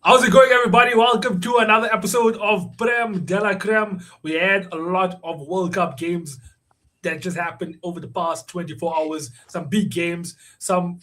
How's it going, everybody? Welcome to another episode of Prem de la Creme. We had a lot of World Cup games that just happened over the past 24 hours. Some big games, some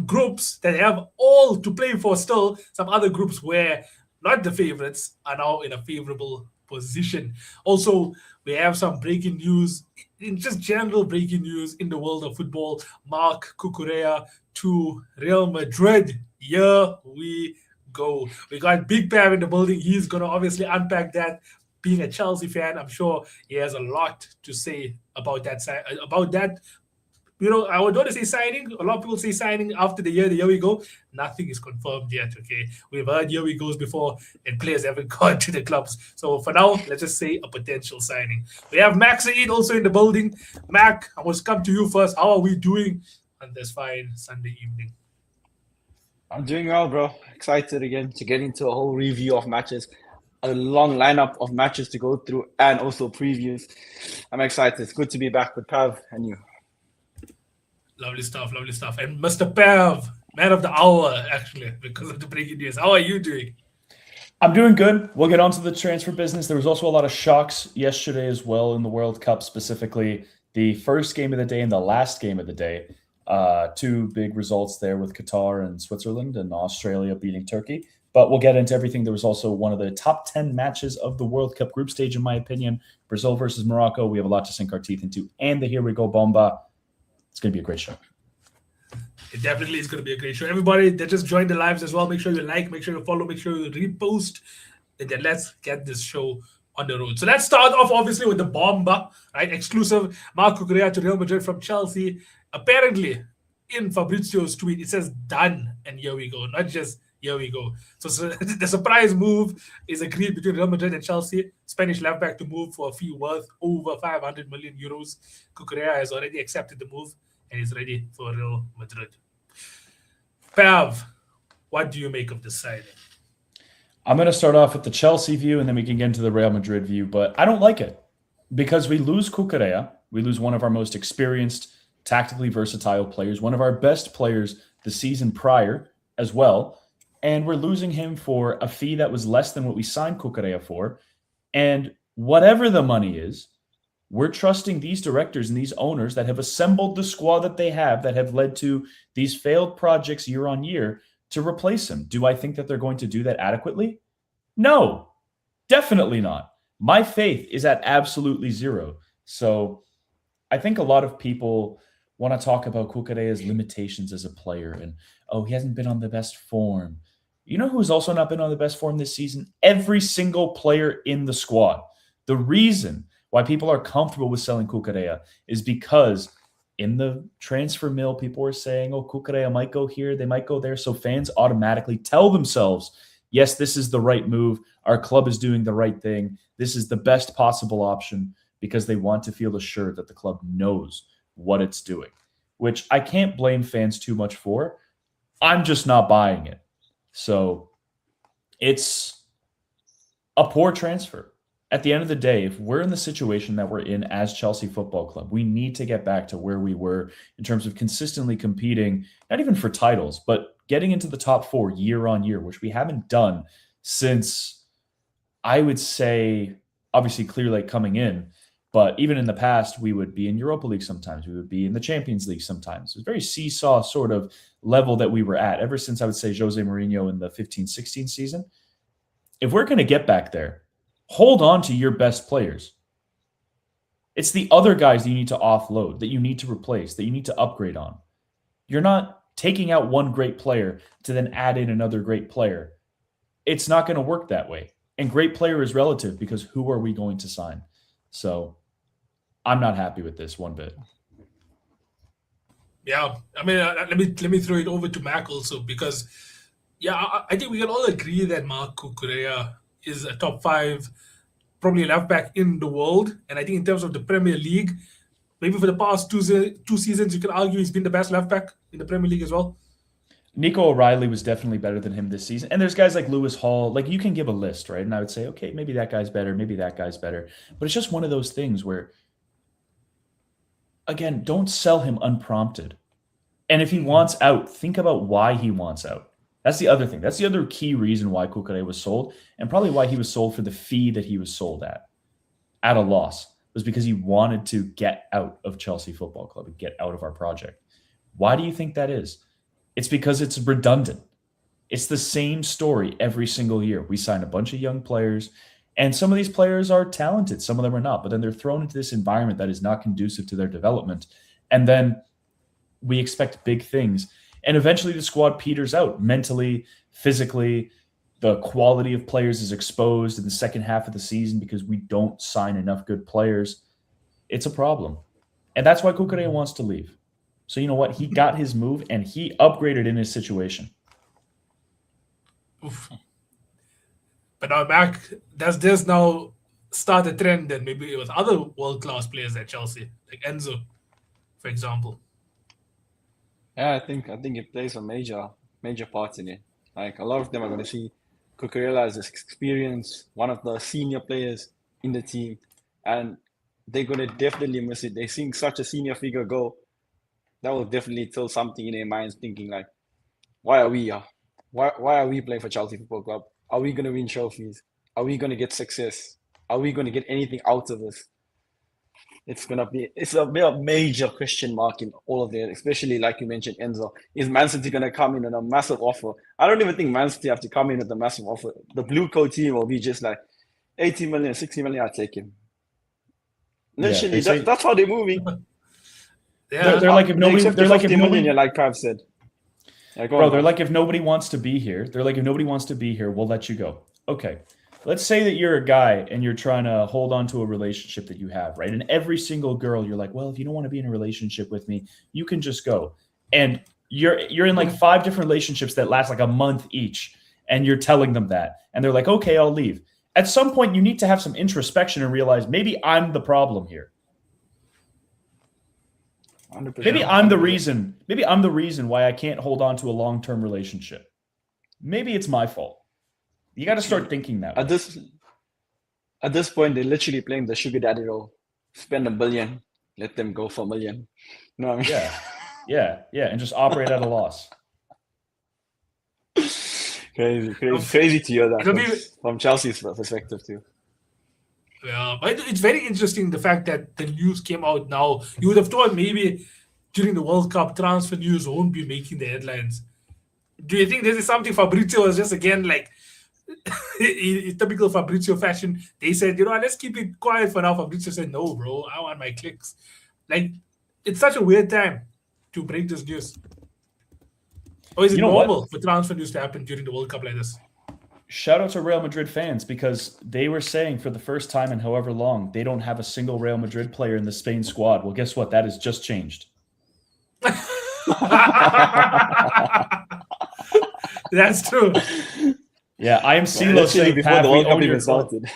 groups that have all to play for still. Some other groups where not the favorites are now in a favorable position. Also, we have some breaking news, in just general breaking news in the world of football. Marc Cucurella to Real Madrid. Here we go. We got Big Prem in the building. He's going to obviously unpack that. Being a Chelsea fan, I'm sure he has a lot to say about that. About that, I would want to say signing. A lot of people say signing after the year we go. Nothing is confirmed yet. Okay, we've heard here we goes before, and players haven't gone to the clubs. So for now, let's just say a potential signing. We have Mac Saeed also in the building. Mac, I must come to you first. How are we doing on this fine Sunday evening? I'm doing well, bro. Excited again to get into a whole review of matches, a long lineup of matches to go through, and also previews. I'm excited. It's good to be back with Pav and you. Lovely stuff, lovely stuff. And Mr. Pav, man of the hour, actually, because of the breaking news. How are you doing? I'm doing good. We'll get on to the transfer business. There was also a lot of shocks yesterday as well in the World Cup, specifically the first game of the day and the last game of the day. Two big results there with Qatar and Switzerland, and Australia beating Turkey. But we'll get into everything. There was also one of the top 10 matches of the World Cup group stage, in my opinion. Brazil versus Morocco. We have a lot to sink our teeth into. And the Here We Go Bomba. It's going to be a great show. It definitely is going to be a great show. Everybody that just joined the lives as well, make sure you like, make sure you follow, make sure you repost. And then let's get this show on the road. So let's start off, obviously, with the bomba, right? Exclusive Marc Cucurella to Real Madrid from Chelsea. Apparently, in Fabrizio's tweet, it says done, and here we go. Not just here we go. So the surprise move is agreed between Real Madrid and Chelsea. Spanish left back to move for a fee worth over 500 million euros. Cucurella has already accepted the move and is ready for Real Madrid. Pav, what do you make of this signing? I'm going to start off with the Chelsea view, and then we can get into the Real Madrid view. But I don't like it because we lose Cucurella. We lose one of our most experienced, tactically versatile players, one of our best players the season prior as well. And we're losing him for a fee that was less than what we signed Cucurella for. And whatever the money is, we're trusting these directors and these owners that have assembled the squad that they have, that have led to these failed projects year on year, to replace him. Do I think that they're going to do that adequately? No, definitely not. My faith is at absolutely zero. So I think a lot of people want to talk about Cucurella's limitations as a player and, oh, he hasn't been on the best form. You know who's also not been on the best form this season? Every single player in the squad. The reason why people are comfortable with selling Cucurella is because in the transfer mill, people are saying, oh, Cucurella might go here, they might go there. So fans automatically tell themselves, yes, this is the right move. Our club is doing the right thing. This is the best possible option, because they want to feel assured that the club knows what it's doing, which I can't blame fans too much for. I'm just not buying it. So it's a poor transfer. At the end of the day, if we're in the situation that we're in as Chelsea Football Club, we need to get back to where we were in terms of consistently competing, not even for titles, but getting into the top four year on year, which we haven't done since, I would say, obviously Clear Lake coming in. But even in the past, we would be in Europa League sometimes. We would be in the Champions League sometimes. It was a very seesaw sort of level that we were at ever since, I would say, Jose Mourinho in the 15-16 season. If we're going to get back there, hold on to your best players. It's the other guys that you need to offload, that you need to replace, that you need to upgrade on. You're not taking out one great player to then add in another great player. It's not going to work that way. And great player is relative, because who are we going to sign? So I'm not happy with this one bit. Yeah, I mean, let me throw it over to Mac also, because, I think we can all agree that Marc Cucurella is a top five, probably left back in the world. And I think in terms of the Premier League, maybe for the past two seasons, you can argue he's been the best left back in the Premier League as well. Nico O'Reilly was definitely better than him this season. And there's guys like Lewis Hall. Like, you can give a list, right? And I would say, okay, maybe that guy's better. Maybe that guy's better. But it's just one of those things where, again, don't sell him unprompted. And if he wants out, think about why he wants out. That's the other thing. That's the other key reason why Cucurella was sold, and probably why he was sold for the fee that he was sold at a loss, was because he wanted to get out of Chelsea Football Club and get out of our project. Why do you think that is? It's because it's redundant. It's the same story every single year. We sign a bunch of young players, and some of these players are talented, some of them are not, but then they're thrown into this environment that is not conducive to their development. And then we expect big things. And eventually the squad peters out mentally, physically. The quality of players is exposed in the second half of the season because we don't sign enough good players. It's a problem. And that's why Cucurella wants to leave. So you know what? He got his move and he upgraded in his situation. Oof. But now, Marc, does this now start a trend then maybe with other world-class players at Chelsea, like Enzo, for example? Yeah, I think it plays a major part in it. Like a lot of them are going to see Cucurella as experienced, one of the senior players in the team, and they're going to definitely miss it. They're seeing such a senior figure go. That will definitely tell something in their minds, thinking like, why are we here? Why are we playing for Chelsea Football Club? Are we going to win trophies? Are we going to get success? Are we going to get anything out of this? It's a major question mark in all of it, especially like you mentioned, Enzo. Is Man City going to come in on a massive offer? I don't even think Man City have to come in with a massive offer. The blue coat team will be just like 80 million, 60 million, I'll take him. Literally, that's how they're moving. Yeah, they're like if nobody, they're like if nobody, like Prem said. Yeah, bro, they're like if nobody wants to be here, we'll let you go. Okay, let's say that you're a guy and you're trying to hold on to a relationship that you have, right? And every single girl, you're like, well, if you don't want to be in a relationship with me, you can just go. And you're in like 5 different relationships that last like a month each, and you're telling them that, and they're like, okay, I'll leave. At some point, you need to have some introspection and realize maybe I'm the problem here. 100%. Maybe I'm the reason. Maybe I'm the reason why I can't hold on to a long-term relationship. Maybe it's my fault. You got to start thinking that way. At this point, they're literally playing the sugar daddy role. Spend $1 billion, let them go for $1 million. You know what I mean? Yeah, and just operate at a loss. Crazy to hear that from Chelsea's perspective too. Yeah, but it's very interesting the fact that the news came out now. You would have thought maybe during the World Cup, transfer news won't be making the headlines. Do you think this is something Fabrizio was just again like in typical Fabrizio fashion? They said, let's keep it quiet for now. Fabrizio said, no, bro, I want my clicks. Like, it's such a weird time to break this news. Or is it normal for transfer news to happen during the World Cup like this? Shout out to Real Madrid fans, because they were saying for the first time in however long they don't have a single Real Madrid player in the Spain squad. Well, guess what? That has just changed. That's true. Yeah, I am CeeLo saying Pav, we own your club. Started.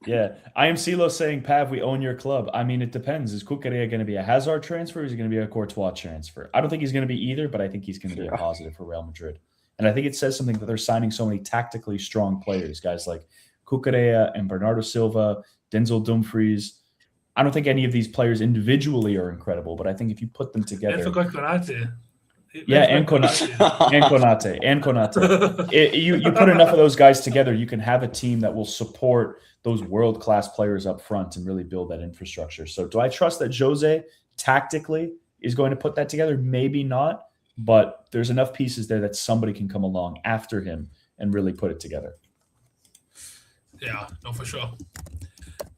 Yeah, I am CeeLo saying Pav, we own your club. I mean, it depends. Is Cucurella going to be a Hazard transfer, or is he going to be a Courtois transfer? I don't think he's going to be either, but I think he's going to be a positive for Real Madrid. And I think it says something that they're signing so many tactically strong players, guys like Cucurella and Bernardo Silva, Denzel Dumfries. I don't think any of these players individually are incredible, but I think if you put them together... I forgot Konate. Yeah, and Konate. You put enough of those guys together, you can have a team that will support those world-class players up front and really build that infrastructure. So do I trust that Jose tactically is going to put that together? Maybe not. But there's enough pieces there that somebody can come along after him and really put it together. Yeah, no, for sure.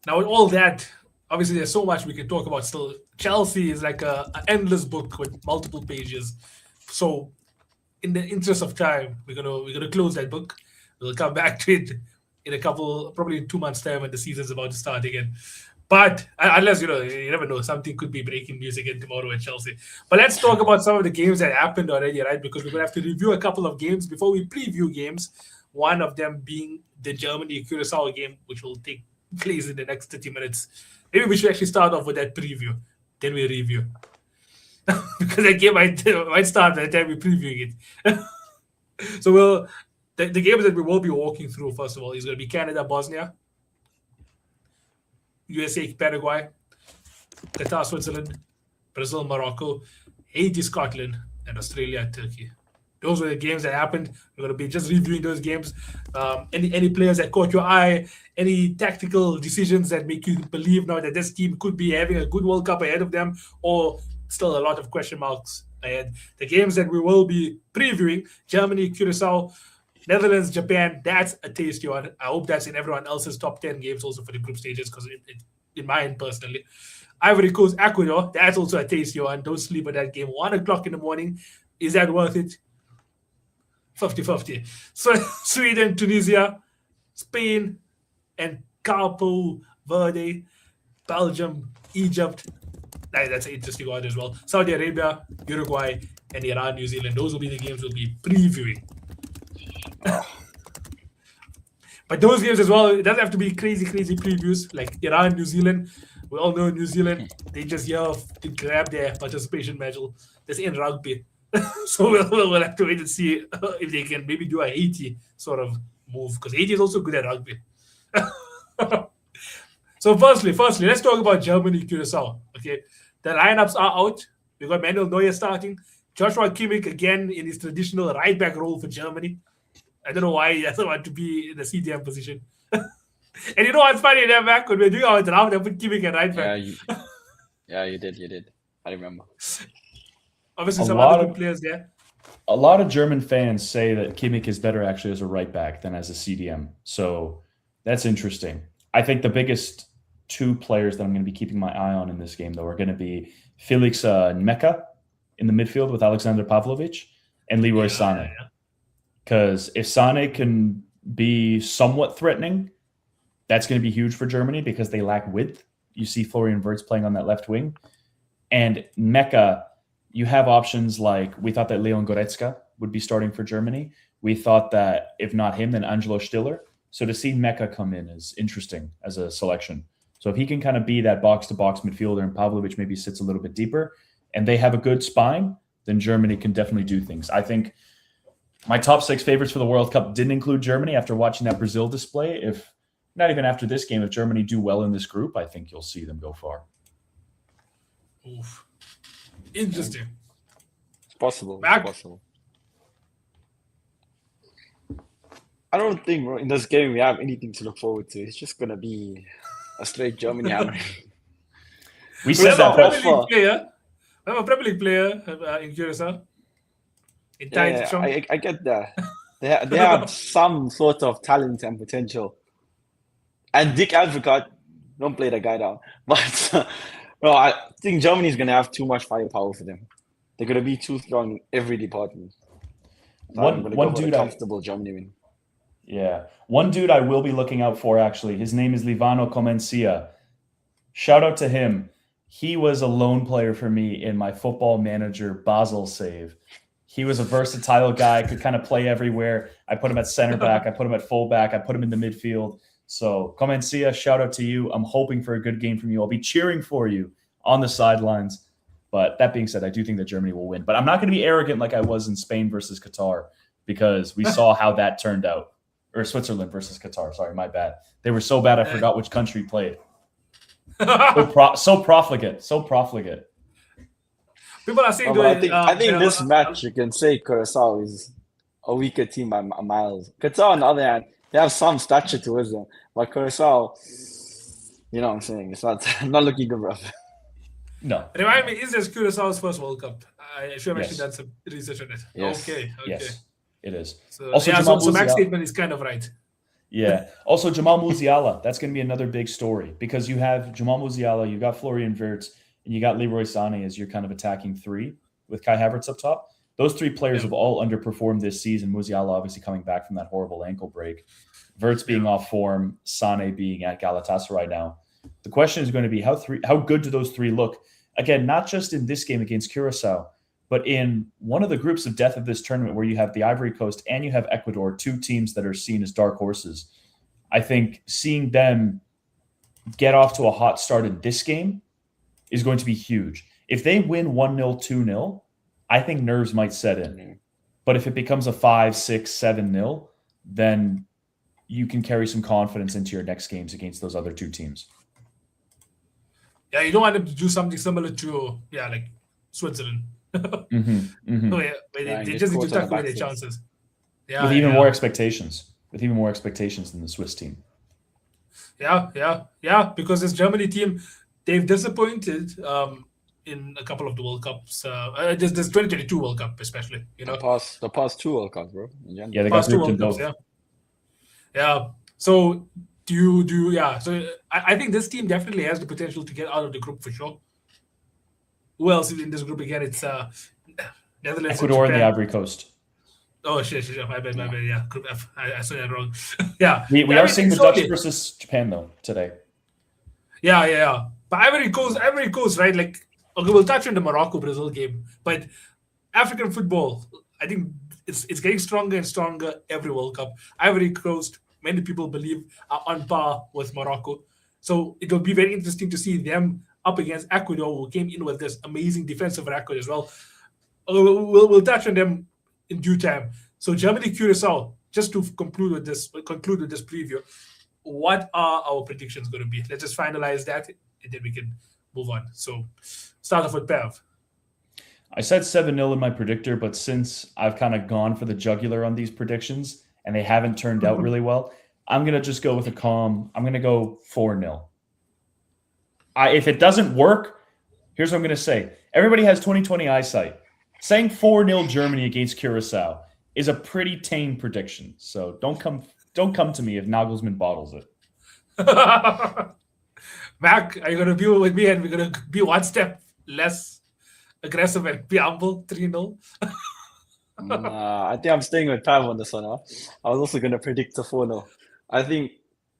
Now, with all that, obviously there's so much we can talk about still. Chelsea is like an endless book with multiple pages. So, in the interest of time, we're gonna close that book. We'll come back to it in probably in 2 months' time when the season's about to start again. But unless, you never know, something could be breaking news again tomorrow at Chelsea. But let's talk about some of the games that happened already, right? Because we're going to have to review a couple of games before we preview games. One of them being the Germany-Curacao game, which will take place in the next 30 minutes. Maybe we should actually start off with that preview. Then we review. Because that game might start by the time we're previewing it. So the games that we will be walking through, first of all, is going to be Canada-Bosnia, USA, Paraguay, Qatar, Switzerland, Brazil, Morocco, Haiti, Scotland, and Australia, Turkey. those were the games that happened. We're going to be just reviewing those games. Any players that caught your eye, any tactical decisions that make you believe now that this team could be having a good World Cup ahead of them, or still a lot of question marks ahead. The games that we will be previewing: Germany, Curacao, Netherlands, Japan. That's a tasty one. I hope that's in everyone else's top 10 games also for the group stages, because in mine personally. Ivory Coast, Ecuador. That's also a tasty one. Don't sleep at that game. 1 o'clock in the morning. Is that worth it? 50-50. So Sweden, Tunisia, Spain, and Capo Verde, Belgium, Egypt. That's an interesting one as well. Saudi Arabia, Uruguay, and Iran, New Zealand. Those will be the games we'll be previewing. But those games as well, it doesn't have to be crazy previews like Iran, New Zealand. We all know New Zealand, they just to grab their participation medal. That's in rugby. So we'll have to wait and see if they can maybe do a Haiti sort of move, because Haiti is also good at rugby. So firstly, let's talk about Germany, Curacao. Okay, the lineups are out. We got Manuel Neuer starting. Joshua Kimmich again in his traditional right back role for Germany. I don't know why he doesn't want to be in the CDM position. And you know what's funny, there, Mac, when we're doing our draft, I put Kimmich at right back. Yeah, you did. I remember. Obviously, some other good players there. A lot of German fans say that Kimmich is better actually as a right back than as a CDM. So that's interesting. I think the biggest two players that I'm going to be keeping my eye on in this game, though, are going to be Felix Meka in the midfield with Alexander Pavlovic and Leroy Sané. Because if Sané can be somewhat threatening, that's going to be huge for Germany because they lack width. You see Florian Wirtz playing on that left wing. And Meka, you have options like, we thought that Leon Goretzka would be starting for Germany. We thought that if not him, then Angelo Stiller. So to see Meka come in is interesting as a selection. So if he can kind of be that box-to-box midfielder and Pavlovic maybe sits a little bit deeper and they have a good spine, then Germany can definitely do things. I think my top 6 favorites for the World Cup didn't include Germany after watching that Brazil display. If not even after this game, if Germany do well in this group, I think you'll see them go far. Oof. Interesting. It's possible. Marc? It's possible. I don't think, bro, in this game we have anything to look forward to. It's just going to be a straight Germany hammering. We said that. I'm a Premier League player in Curacao. I get that. They have some sort of talent and potential. And Dick Advocat, don't play that guy down. But bro, I think Germany is going to have too much firepower for them. They're going to be too strong in every department. So one dude, comfortable Germany win. Yeah. One dude I will be looking out for, actually. His name is Livano Comencia. Shout out to him. He was a lone player for me in my Football Manager Basel save. He was a versatile guy, could kind of play everywhere. I put him at center back. I put him at full back. I put him in the midfield. So, Comencia, shout out to you. I'm hoping for a good game from you. I'll be cheering for you on the sidelines. But that being said, I do think that Germany will win. But I'm not going to be arrogant like I was in Spain versus Qatar, because we saw how that turned out. Or Switzerland versus Qatar. Sorry, my bad. They were so bad I forgot which country played. So profligate. People are saying, I think this match, you can say Curacao is a weaker team by miles. Qatar, on the other hand, they have some stature towards them. But Curacao, you know what I'm saying? It's not looking good, bro. No. Remind me, is this Curaçao's first World Cup? I should have actually done some research on it. Yes. Okay. Yes, it is. So, so Mac's statement is kind of right. Yeah. Also, Jamal Musiala. That's going to be another big story, because you have Jamal Musiala, you got Florian Wirtz, and you got Leroy Sané as your kind of attacking three with Kai Havertz up top. Those three players have all underperformed this season. Musiala obviously coming back from that horrible ankle break. Wirtz being off form, Sané being at Galatasaray now. The question is going to be how good do those three look? Again, not just in this game against Curacao, but in one of the groups of death of this tournament where you have the Ivory Coast and you have Ecuador, two teams that are seen as dark horses. I think seeing them get off to a hot start in this game is going to be huge. If they win 1-0, 2-0, I think nerves might set in. But if it becomes a 5-6, 7-0, then you can carry some confidence into your next games against those other two teams. Yeah, you don't want them to do something similar to, like Switzerland Where Yeah, they get just need to caught on tuck the away their backside. chances. Yeah, With even yeah. more expectations. With even more expectations than the Swiss team. Yeah. Because this Germany team, they've disappointed in a couple of the World Cups. This 2022 World Cup, especially. The past two World Cups, bro. In Yeah, general. they got Past two grouped in World Cups. both. Yeah. So yeah. So I think this team definitely has the potential to get out of the group for sure. Who else is in this group again? It's Netherlands and Ecuador and the Japan. Ivory Coast. Oh shit! My bad. Yeah. Yeah, Group F. I said that wrong. Yeah, We I are mean, seeing the slowly. Dutch versus Japan, though, today. Yeah. But Ivory Coast, right? Like, okay, we'll touch on the Morocco-Brazil game, but African football, I think it's getting stronger and stronger every World Cup. Ivory Coast, many people believe, are on par with Morocco, so it will be very interesting to see them up against Ecuador, who came in with this amazing defensive record as well. We'll touch on them in due time. So Germany, Curacao. Just to conclude with this preview, what are our predictions going to be? Let's just finalize that, and then we can move on. So, start off with Bev. I said 7-0 in my predictor, but since I've kind of gone for the jugular on these predictions and they haven't turned out really well, I'm going to just go with a calm. I'm going to go 4-0. If it doesn't work, here's what I'm going to say. Everybody has 20/20 eyesight. Saying 4-0 Germany against Curacao is a pretty tame prediction. So don't come to me if Nagelsmann bottles it. Mac, are you going to be with me and we're going to be one step less aggressive and be humble? 3-0? I think I'm staying with Pav on this one. Huh? I was also going to predict a 4-0. I think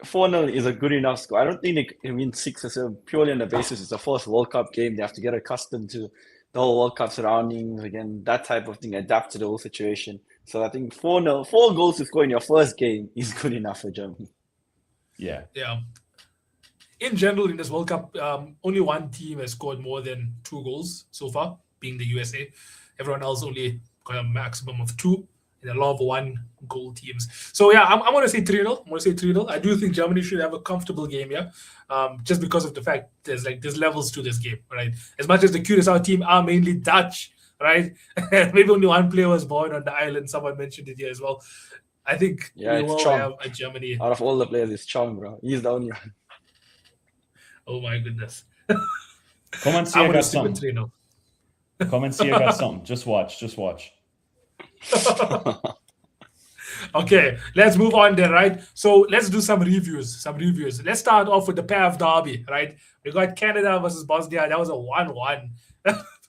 4-0 is a good enough score. I don't think they can win 6 or 7 purely on the basis it's the first World Cup game. They have to get accustomed to the whole World Cup surroundings, again, that type of thing, adapt to the whole situation. So I think 4-0, 4 goals to score in your first game is good enough for Germany. Yeah. In general, in this World Cup, only one team has scored more than 2 goals so far, being the USA. Everyone else only got a maximum of 2 in a lot of 1-goal teams. So yeah, I'm going to say 3-0. I do think Germany should have a comfortable game here, just because of the fact there's levels to this game, right? As much as the Curacao team are mainly Dutch, right? Maybe only one player was born on the island. Someone mentioned it here as well. I think we will have a Germany. Out of all the players, it's Chong, bro. He's the only one. Oh my goodness. Come and see I got something. Come and see I got something. Just watch. Okay, let's move on then, right? So let's do some reviews. Let's start off with the Pav derby, right? We got Canada versus Bosnia. That was a 1-1.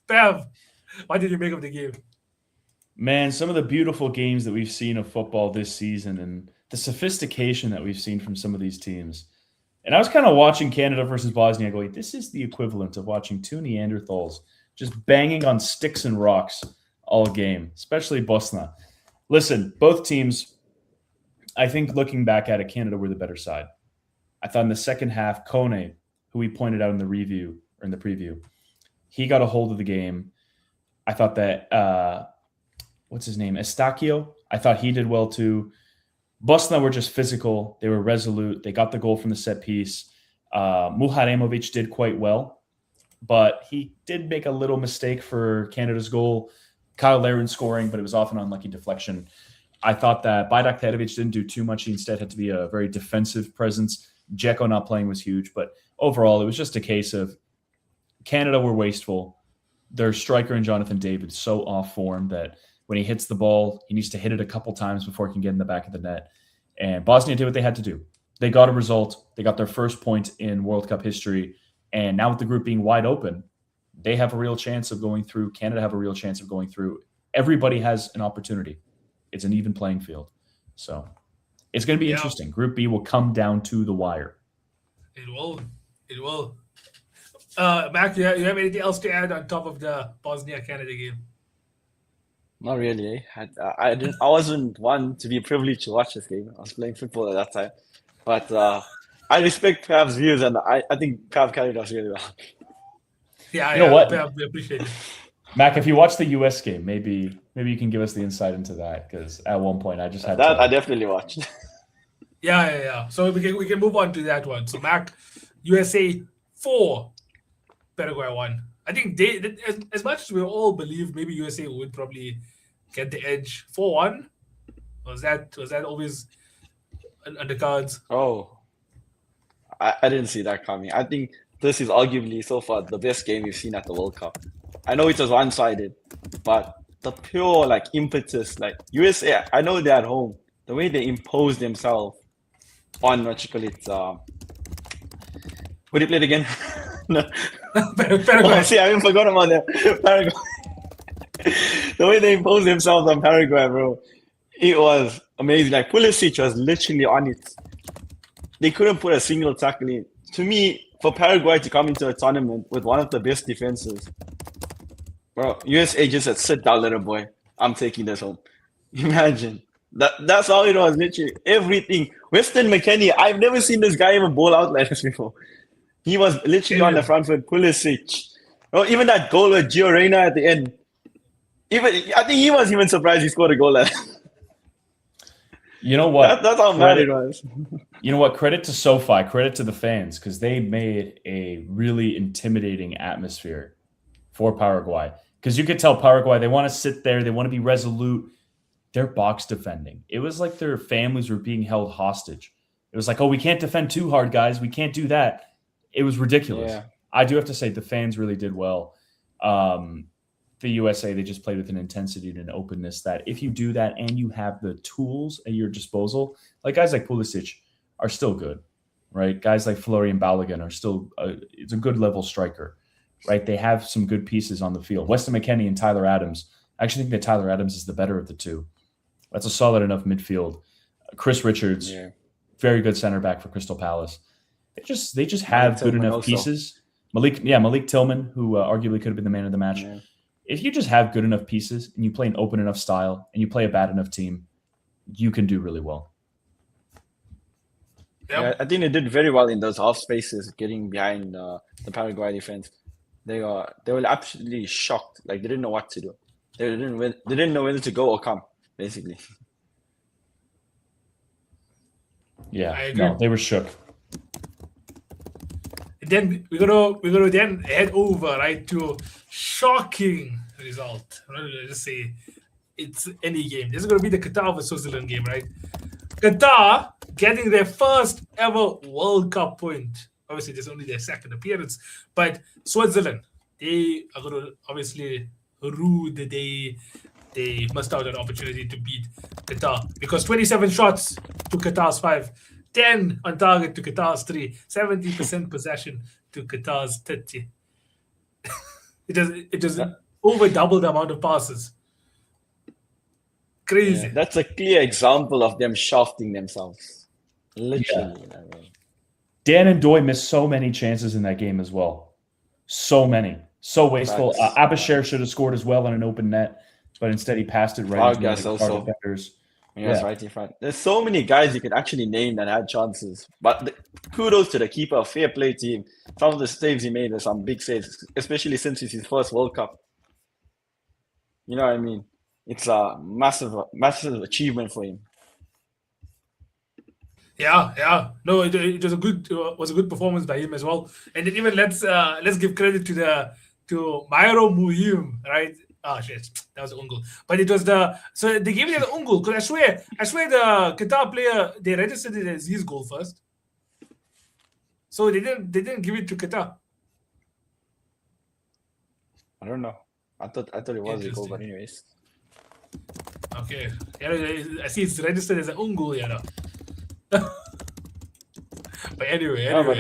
Pav, what did you make of the game? Man, some of the beautiful games that we've seen of football this season and the sophistication that we've seen from some of these teams. And I was kind of watching Canada versus Bosnia going, this is the equivalent of watching 2 Neanderthals just banging on sticks and rocks all game, especially Bosnia. Listen, both teams, I think looking back at it, Canada were the better side. I thought in the second half, Kone, who we pointed out in the preview, he got a hold of the game. I thought that, what's his name? Estacio. I thought he did well too. Bosnia were just physical. They were resolute. They got the goal from the set piece. Muharemovic did quite well, but he did make a little mistake for Canada's goal. Kyle Larin scoring, but it was off an unlucky deflection. I thought that Bajrak Tedovic didn't do too much. He instead had to be a very defensive presence. Dzeko not playing was huge, but overall, it was just a case of Canada were wasteful. Their striker and Jonathan David so off form that when he hits the ball, he needs to hit it a couple times before he can get in the back of the net. And Bosnia did what they had to do. They got a result. They got their first point in World Cup history. And now with the group being wide open, they have a real chance of going through. Canada have a real chance of going through. Everybody has an opportunity. It's an even playing field. So it's going to be interesting. Group B will come down to the wire. It will. Mac, you have anything else to add on top of the Bosnia-Canada game? Not really. I wasn't one to be privileged to watch this game. I was playing football at that time. But I respect Pav's views, and I think Pav carried us really well. Yeah, you know what? We appreciate it. Mac, if you watch the US game, maybe you can give us the insight into that, because at one point I just had that. I definitely watched. Yeah. So we can move on to that one. So Mac, USA 4, Paraguay 1. I think they as much as we all believe maybe USA would probably get the edge 4-1. Was that always on the cards? Oh, I didn't see that coming. I think this is arguably so far the best game we've seen at the World Cup. I know it was one-sided, but the pure like impetus, like USA, I know they're at home. The way they impose themselves on what you call it, would you play it again? No. Paraguay. Oh, see, I even forgot about that. Paraguay. The way they imposed themselves on Paraguay, bro, it was amazing. Like Pulisic was literally on it. They couldn't put a single tackle in. To me, for Paraguay to come into a tournament with one of the best defenses, bro, USA just said, "Sit down, little boy. I'm taking this home." Imagine that's all it was. Literally everything. Weston McKennie, I've never seen this guy even ball out like this before. He was literally on the front foot. Pulisic. Bro, even that goal with Gio Reyna at the end. I think he was even surprised he scored a goal. You know what? That's how mad it was. You know what? Credit to SoFi, credit to the fans, because they made a really intimidating atmosphere for Paraguay. Because you could tell Paraguay, they want to sit there, they want to be resolute. They're box defending. It was like their families were being held hostage. It was like, oh, we can't defend too hard, guys. We can't do that. It was ridiculous. Yeah. I do have to say the fans really did well. The USA, they just played with an intensity and an openness that if you do that and you have the tools at your disposal, like guys like Pulisic are still good, right? Guys like Florian Balogun are still, it's a good level striker, right? They have some good pieces on the field. Weston McKennie and Tyler Adams. I actually think that Tyler Adams is the better of the two. That's a solid enough midfield. Chris Richards, very good center back for Crystal Palace. They just have good enough pieces. Malik Tillman, who arguably could have been the man of the match. Yeah. If you just have good enough pieces and you play an open enough style and you play a bad enough team, you can do really well. Yep. Yeah, I think they did very well in those half spaces, getting behind the Paraguay defense. They were absolutely shocked. Like they didn't know what to do. They didn't know whether to go or come, basically. Yeah, no, they were shook. Then we're gonna then head over right to shocking result. I'm not gonna just say it's any game. This is gonna be the Qatar versus Switzerland game, right? Qatar getting their first ever World Cup point. Obviously, this is only their second appearance, but Switzerland, they are gonna obviously rue the day they missed out on an opportunity to beat Qatar because 27 shots to Qatar's 5. 10 on target to Qatar's 3, 70% possession to Qatar's 30. It just over double the amount of passes. Crazy. Yeah, that's a clear example of them shafting themselves. Literally. Yeah. Dan and Doy missed so many chances in that game as well. So many. So wasteful. Abasher should have scored as well on an open net, but instead he passed it right into the defenders. Yes, right in front. There's so many guys you can actually name that had chances. But kudos to the keeper, fair play team. Some of the saves he made are some big saves, especially since it's his first World Cup. You know what I mean? It's a massive achievement for him. Yeah. No, it was a good performance by him as well. And then even let's give credit to Mairo Muhim, right? Oh shit, that was an own goal. But it was so they gave it an own goal because I swear the Qatar player they registered it as his goal first. So they didn't give it to Qatar. I don't know. I thought it was a goal, but anyways. Okay. Yeah, I see it's registered as an own goal, you know. But anyway. No, but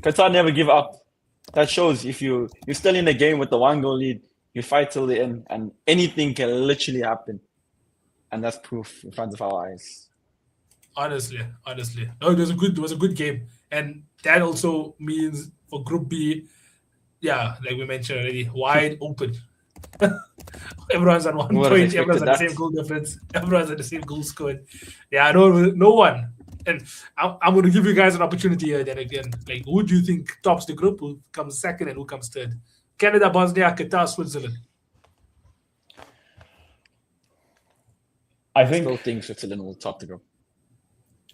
Qatar never give up. That shows if you're still in the game with the 1-goal lead. You fight till the end, and anything can literally happen, and that's proof in front of our eyes. Honestly, no, it was a good game, and that also means for Group B, yeah, like we mentioned already, wide open. Everyone's on 1 point. Everyone's at the same goal difference. Everyone's at the same goal scored. Yeah, no one. And I'm going to give you guys an opportunity here. Then again, like, who do you think tops the group? Who comes second and who comes third? Canada, Bosnia, Qatar, Switzerland. I still think Switzerland will top the group.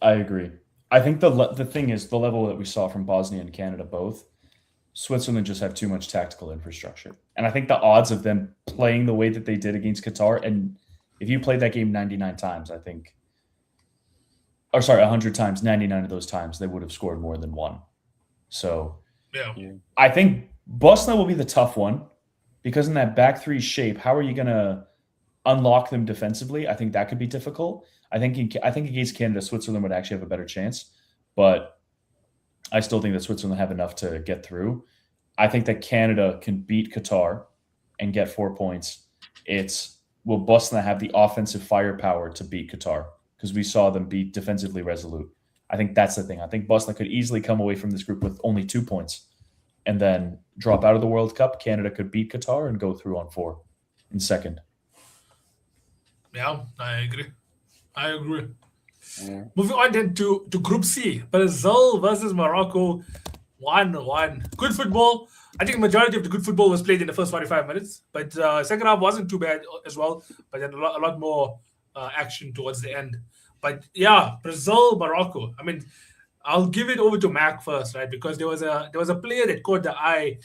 I agree. I think the thing is the level that we saw from Bosnia and Canada both Switzerland just have too much tactical infrastructure. And I think the odds of them playing the way that they did against Qatar, and if you played that game 99 times, 100 times, 99 of those times, they would have scored more than one. So Yeah. I think Bosnia will be the tough one because in that back three shape, how are you going to unlock them defensively? I think that could be difficult. I think against Canada, Switzerland would actually have a better chance, but I still think that Switzerland have enough to get through. I think that Canada can beat Qatar and get 4 points. Will Bosnia have the offensive firepower to beat Qatar? Because we saw them be defensively resolute. I think that's the thing. I think Bosnia could easily come away from this group with only 2 points and then drop out of the World Cup. Canada could beat Qatar and go through on 4 in second. Yeah, I agree. Moving on then to Group C, Brazil versus Morocco, 1-1. Good football. I think the majority of the good football was played in the first 45 minutes, but second half wasn't too bad as well, but then a lot more action towards the end. But yeah, Brazil, Morocco. I mean, I'll give it over to Mac first, right? Because there was a player that caught the eye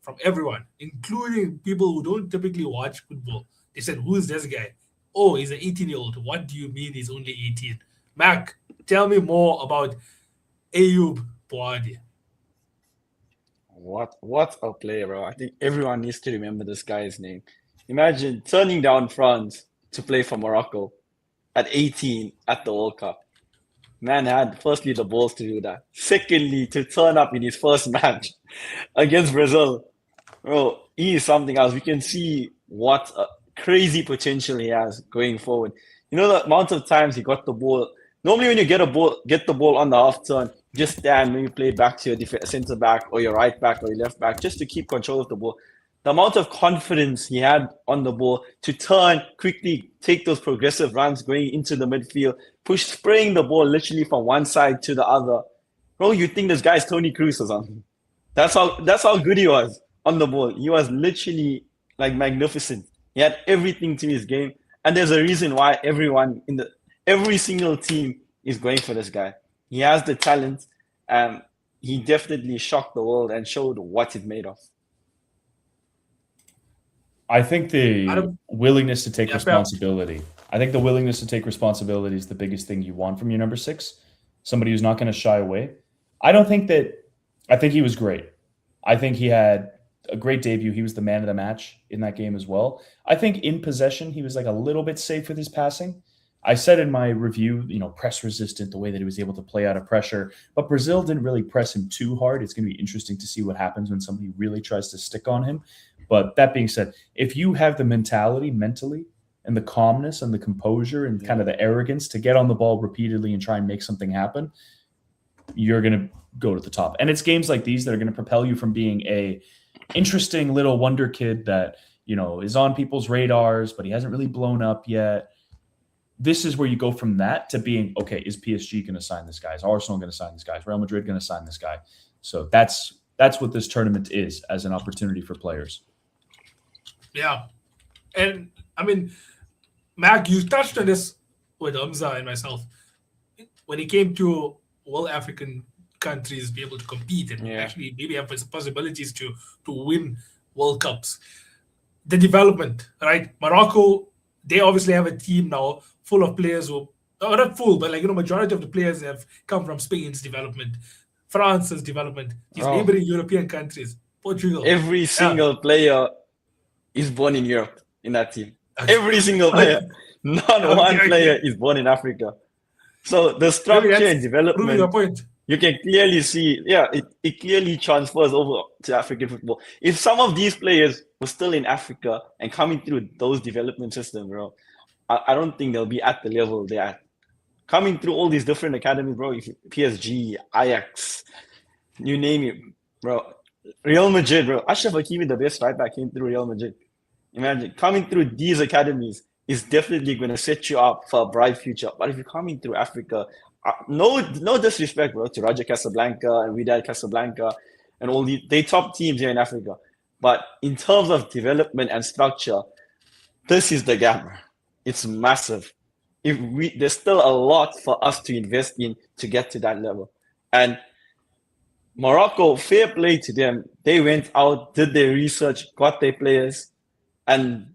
from everyone, including people who don't typically watch football. They said, "Who's this guy?" Oh, he's an 18-year-old. What do you mean he's only 18? Mac, tell me more about Ayoub Boadi. What a player, bro. I think everyone needs to remember this guy's name. Imagine turning down France to play for Morocco at 18 at the World Cup. Man had firstly the balls to do that. Secondly, to turn up in his first match against Brazil. Bro, he is something else. We can see what a crazy potential he has going forward. You know the amount of times he got the ball. Normally when you get the ball on the half turn, just stand, maybe play back to your centre back or your right back or your left back just to keep control of the ball. The amount of confidence he had on the ball to turn quickly, take those progressive runs going into the midfield, spraying the ball literally from one side to the other. Bro, you think this guy's Tony Cruz or something. That's how good he was on the ball. He was literally like magnificent. He had everything to his game. And there's a reason why every single team is going for this guy. He has the talent, and he definitely shocked the world and showed what he's made of. I think the willingness to take responsibility. I think the willingness to take responsibility is the biggest thing you want from your number 6. Somebody who's not going to shy away. I think he was great. I think he had a great debut. He was the man of the match in that game as well. I think in possession, he was like a little bit safe with his passing. I said in my review, press resistant, the way that he was able to play out of pressure, but Brazil didn't really press him too hard. It's going to be interesting to see what happens when somebody really tries to stick on him. But that being said, if you have the mentality mentally and the calmness and the composure and kind of the arrogance to get on the ball repeatedly and try and make something happen, you're going to go to the top. And it's games like these that are going to propel you from being a interesting little wonder kid that, is on people's radars, but he hasn't really blown up yet. This is where you go from that to being, okay, is PSG going to sign this guy? Is Arsenal going to sign this guy? Is Real Madrid going to sign this guy? So that's what this tournament is as an opportunity for players. Yeah. And, I mean, Mac, you touched on this with Hamza and myself. When it came to all African countries be able to compete and actually maybe have possibilities to win World Cups, the development, right? Morocco, they obviously have a team now full of players who, not full, but majority of the players have come from Spain's development, France's development, these neighboring European countries, Portugal. Every single player is born in Europe in that team. Every single player. Not one player is born in Africa. So the structure and development, your point. You can clearly see, it clearly transfers over to African football. If some of these players were still in Africa and coming through those development systems, bro, I don't think they'll be at the level they're at. Coming through all these different academies, bro, PSG, Ajax, you name it, bro. Real Madrid, bro. Ashraf Hakimi, the best right back, came through Real Madrid. Imagine, coming through these academies is definitely going to set you up for a bright future. But if you're coming through Africa, no disrespect, bro, to Raja Casablanca and Wydad Casablanca and all they top teams here in Africa. But in terms of development and structure, this is the gap. It's massive. There's still a lot for us to invest in to get to that level. And Morocco, fair play to them. They went out, did their research, got their players, and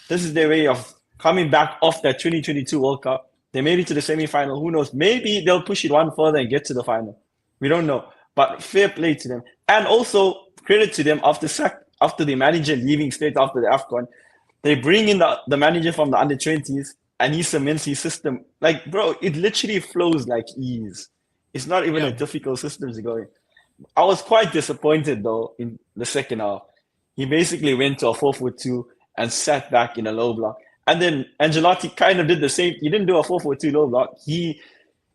this is their way of coming back off that 2022 World Cup. They made it to the semi-final. Who knows? Maybe they'll push it one further and get to the final. We don't know. But fair play to them. And also credit to them after the manager leaving straight after the AFCON. They bring in the manager from the under-20s and he cements his system. Like, bro, it literally flows like ease. It's not even a difficult system to go in. I was quite disappointed, though, in the second half. He basically went to a 4-4-2 and sat back in a low block. And then Ancelotti kind of did the same. He didn't do a 4-4-2 low block. He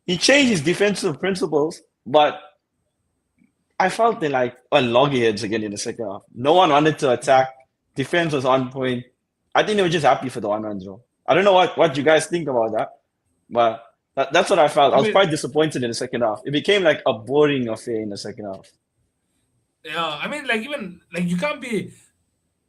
changed his defensive principles, but I felt they like on loggerheads again in the second half. No one wanted to attack. Defense was on point. I think they were just happy for the 1-1 draw. I don't know what you guys think about that, but that's what I felt. I was quite disappointed in the second half. It became like a boring affair in the second half. Yeah, I mean, like even like you can't be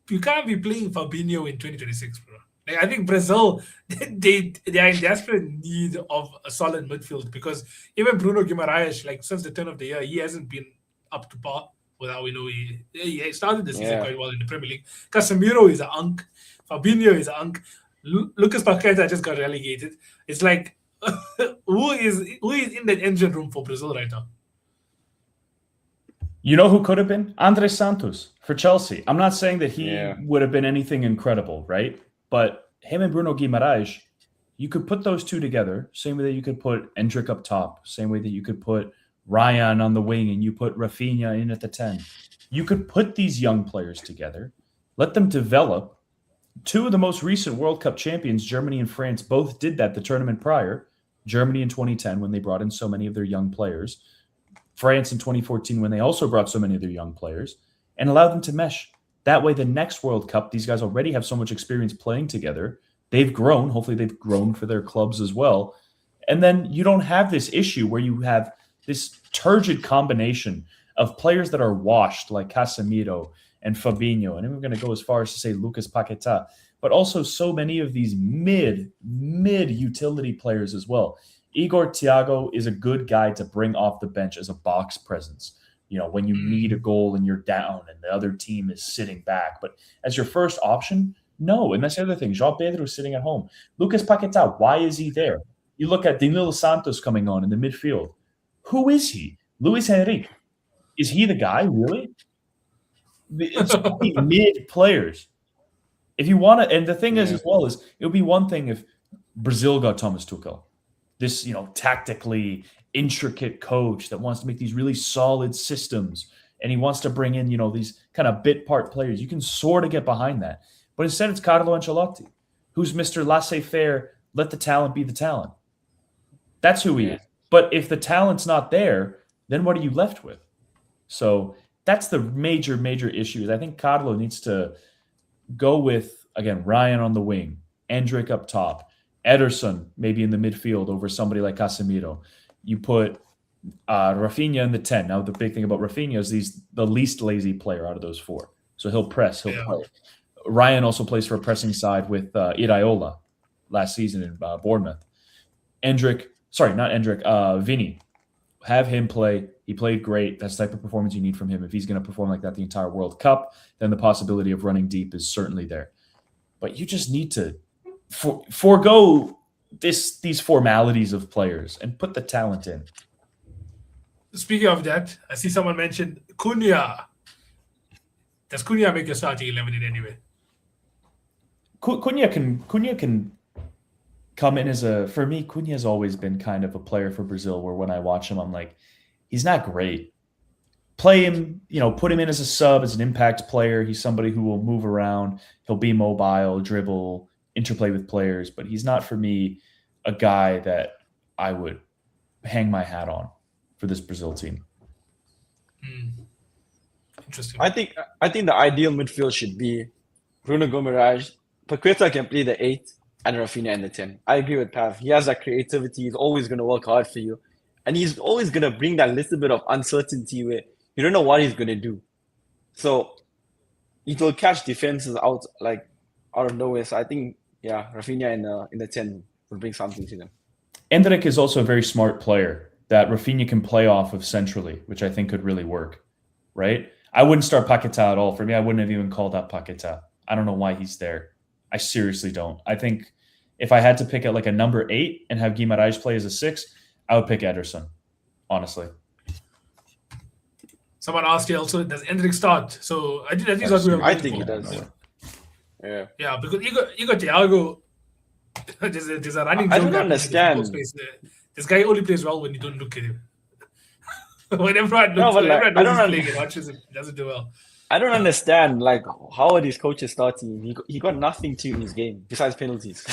playing Fabinho in 2026, bro. Like I think Brazil, they are in desperate need of a solid midfield because even Bruno Guimaraes, like since the turn of the year, he hasn't been up to par with how we know he started the season quite well in the Premier League. Casemiro is an unk. Fabinho is an unk. Lucas Paqueta just got relegated. It's like who is in that engine room for Brazil right now? You know who could have been? Andres Santos for Chelsea. I'm not saying that he would have been anything incredible, right? But him and Bruno Guimaraes, you could put those two together, same way that you could put Endrick up top, same way that you could put Ryan on the wing and you put Rafinha in at the 10. You could put these young players together, let them develop. Two of the most recent World Cup champions, Germany and France, both did that the tournament prior. Germany in 2010 when they brought in so many of their young players. France in 2014 when they also brought so many of their young players and allowed them to mesh. That way, the next World Cup, these guys already have so much experience playing together. They've grown. Hopefully, they've grown for their clubs as well. And then you don't have this issue where you have this turgid combination of players that are washed like Casemiro and Fabinho. And I'm going to go as far as to say Lucas Paqueta, but also so many of these mid utility players as well. Igor Thiago is a good guy to bring off the bench as a box presence. You know, when you need a goal and you're down and the other team is sitting back. But as your first option, no. And that's the other thing. João Pedro is sitting at home. Lucas Paqueta, why is he there? You look at Danilo Santos coming on in the midfield. Who is he? Luis Henrique. Is he the guy, really? It's mid players. If you want to, and the thing is as well is it would be one thing if Brazil got Thomas Tuchel. This, tactically intricate coach that wants to make these really solid systems and he wants to bring in, these kind of bit part players. You can sort of get behind that. But instead it's Carlo Ancelotti, who's Mr. Laissez-faire, let the talent be the talent. That's who he is. But if the talent's not there, then what are you left with? So that's the major issue. I think Carlo needs to go with, again, Ryan on the wing, Endrick up top, Ederson maybe in the midfield over somebody like Casemiro. You put Rafinha in the 10. Now, the big thing about Rafinha is he's the least lazy player out of those four. So he'll press, he'll play. Ryan also plays for a pressing side with Iraola last season in Bournemouth. Vinny. Have him play. He played great. That's the type of performance you need from him. If he's going to perform like that the entire World Cup, then the possibility of running deep is certainly there. But you just need to forego these formalities of players and put the talent in. Speaking of that, I see someone mentioned Cunha. Does Cunha make your starting 11 in any way? Cunha can come in for me, Cunha has always been kind of a player for Brazil where when I watch him, I'm like, he's not great. Play him, put him in as a sub, as an impact player. He's somebody who will move around. He'll be mobile, dribble, interplay with players, but he's not for me a guy that I would hang my hat on for this Brazil team. Interesting. I think the ideal midfield should be Bruno Guimaraes. Paqueta can play the 8 and Rafinha in the 10. I agree with Pav. He has that creativity. He's always going to work hard for you. And he's always going to bring that little bit of uncertainty where you don't know what he's going to do. So it will catch defenses out of nowhere. So I think, Rafinha in the 10 will bring something to them. Endrick is also a very smart player that Rafinha can play off of centrally, which I think could really work, right? I wouldn't start Paquetá at all. For me, I wouldn't have even called up Paquetá. I don't know why he's there. I seriously don't. I think if I had to pick at like a number 8 and have Guimarães play as a 6, I would pick Ederson, honestly. Someone asked you also, does Hendrik start? So I think that's what we were I waiting think he for. does. Yeah. Yeah, because you got Thiago. There's a running I joke don't happening in the understand. football space. This guy only plays well when you don't look at him. When everyone No, looks, but when like, everyone I knows don't he's playing and watches him, he doesn't do well. I don't understand, like, how are these coaches starting? He got nothing to in his game besides penalties.